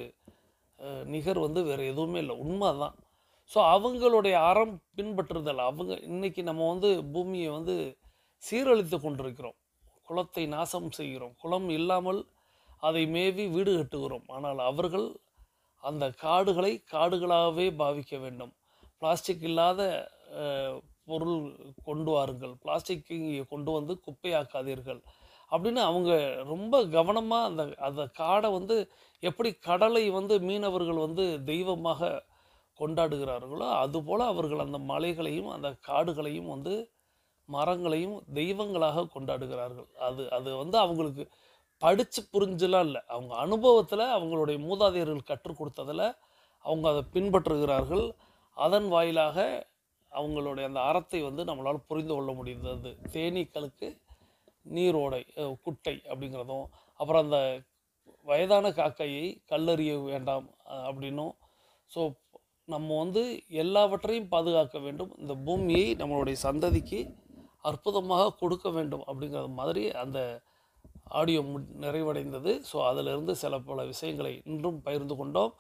நிகர் வேறு எதுவுமே இல்லை, உண்மை தான். ஸோ அவங்களுடைய அறம் பின்பற்றுதல். அவங்க இன்றைக்கி நம்ம பூமியை சீரழித்து கொண்டிருக்கிறோம், குளத்தை நாசம் செய்கிறோம், குளம் இல்லாமல் அதை மேவி வீடு கட்டுகிறோம். ஆனால் அவர்கள் அந்த காடுகளை காடுகளாகவே பாவிக்க வேண்டும். பிளாஸ்டிக் இல்லாத பொருள் கொண்டு வாருங்கள், பிளாஸ்டிக் இங்கே கொண்டு குப்பையாக்காதீர்கள் அப்படின்னு அவங்க ரொம்ப கவனமாக அந்த காடை எப்படி கடலை மீனவர்கள் தெய்வமாக கொண்டாடுகிறார்களோ அதுபோல் அவர்கள் அந்த மலைகளையும் அந்த காடுகளையும் மரங்களையும் தெய்வங்களாக கொண்டாடுகிறார்கள். அது அவங்களுக்கு படித்து புரிஞ்சலாம் இல்லை, அவங்க அனுபவத்தில் அவங்களுடைய மூதாதையர்கள் கற்றுக் கொடுத்ததில் அவங்க அதை பின்பற்றுகிறார்கள். அதன் வாயிலாக அவங்களுடைய அந்த அறத்தை நம்மளால் புரிந்து கொள்ள முடிந்தது. தேனீக்களுக்கு நீரோடை குட்டை அப்படிங்கிறதும், அப்புறம் அந்த வயதான காக்கையை கல்லறிய வேண்டாம் அப்படின்னும். ஸோ நம்ம எல்லாவற்றையும் பாதுகாக்க வேண்டும், இந்த பூமியை நம்மளுடைய சந்ததிக்கு அற்புதமாக கொடுக்க வேண்டும் அப்படிங்கிற மாதிரி அந்த ஆடியோ நிறைவடைந்தது. ஸோ அதிலிருந்து சில பல விஷயங்களை இன்றும் பகிர்ந்து கொண்டோம்.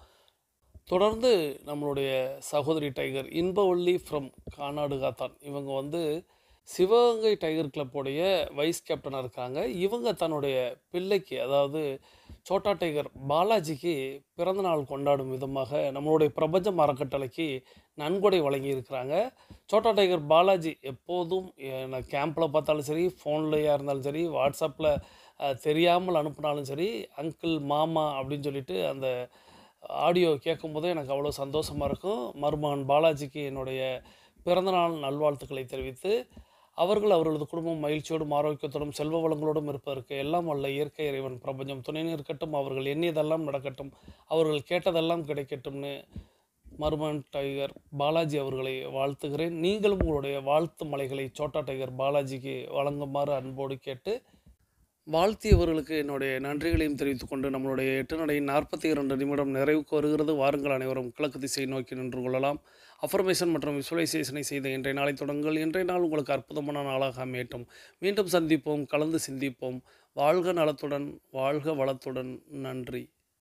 தொடர்ந்து நம்மளுடைய சகோதரி டைகர் இன்பவள்ளி ஃப்ரம் கானாடுகாத்தான், இவங்க சிவகங்கை டைகர் கிளப்புடைய வைஸ் கேப்டனாக இருக்காங்க. இவங்க தன்னுடைய பிள்ளைக்கு, அதாவது சோட்டா டைகர் பாலாஜிக்கு பிறந்தநாள் கொண்டாடும் விதமாக நம்மளுடைய பிரபஞ்சம் அறக்கட்டளைக்கு நன்கொடை வழங்கியிருக்கிறாங்க. சோட்டா டைகர் பாலாஜி எப்போதும் நான் கேம்பில் பார்த்தாலும் சரி, ஃபோன்லையாக இருந்தாலும் சரி, வாட்ஸ்அப்பில் தெரியாமல் அனுப்பினாலும் சரி, அங்கிள் மாமா அப்படின்னு சொல்லிட்டு அந்த ஆடியோ கேட்கும்போதே எனக்கு அவ்வளோ சந்தோஷமாக இருக்கும். மருமகன் பாலாஜிக்கு என்னுடைய பிறந்தநாள் நல்வாழ்த்துக்களை தெரிவித்து, அவர்களது குடும்பம் மகிழ்ச்சியோடும் ஆரோக்கியத்தோடும் செல்வ வளங்களோடும் இருப்பதற்கு எல்லாம் வல்ல இயற்கை இறைவன் பிரபஞ்சம் துணை நிற்கட்டும். அவர்கள் எண்ணியதெல்லாம் நடக்கட்டும். அவர்கள் கேட்டதெல்லாம் கிடைக்கட்டும்னு மருமகன் டைகர் பாலாஜி அவர்களை வாழ்த்துகிறேன். நீங்களும் உங்களுடைய வாழ்த்து மலைகளை சோட்டா டைகர் பாலாஜிக்கு வழங்குமாறு அன்போடு கேட்டு, வாழ்த்தியவர்களுக்கு என்னுடைய நன்றிகளையும் தெரிவித்துக் கொண்டு நம்மளுடைய 8 நடை 42 நிமிடம் நிறைவுக்கு வருகிறது. வாருங்கள் அனைவரும் கிழக்கு திசை நோக்கி நின்று கொள்ளலாம். அஃபர்மேஷன் மற்றும் விசுவலைசேஷனை செய்த இன்றைய நாளை தொடங்குங்கள். இன்றைய நாள் உங்களுக்கு அற்புதமான நாளாக அமையட்டும். மீண்டும் சந்திப்போம், கலந்து சிந்திப்போம். வாழ்க நலத்துடன், வாழ்க வளத்துடன். நன்றி.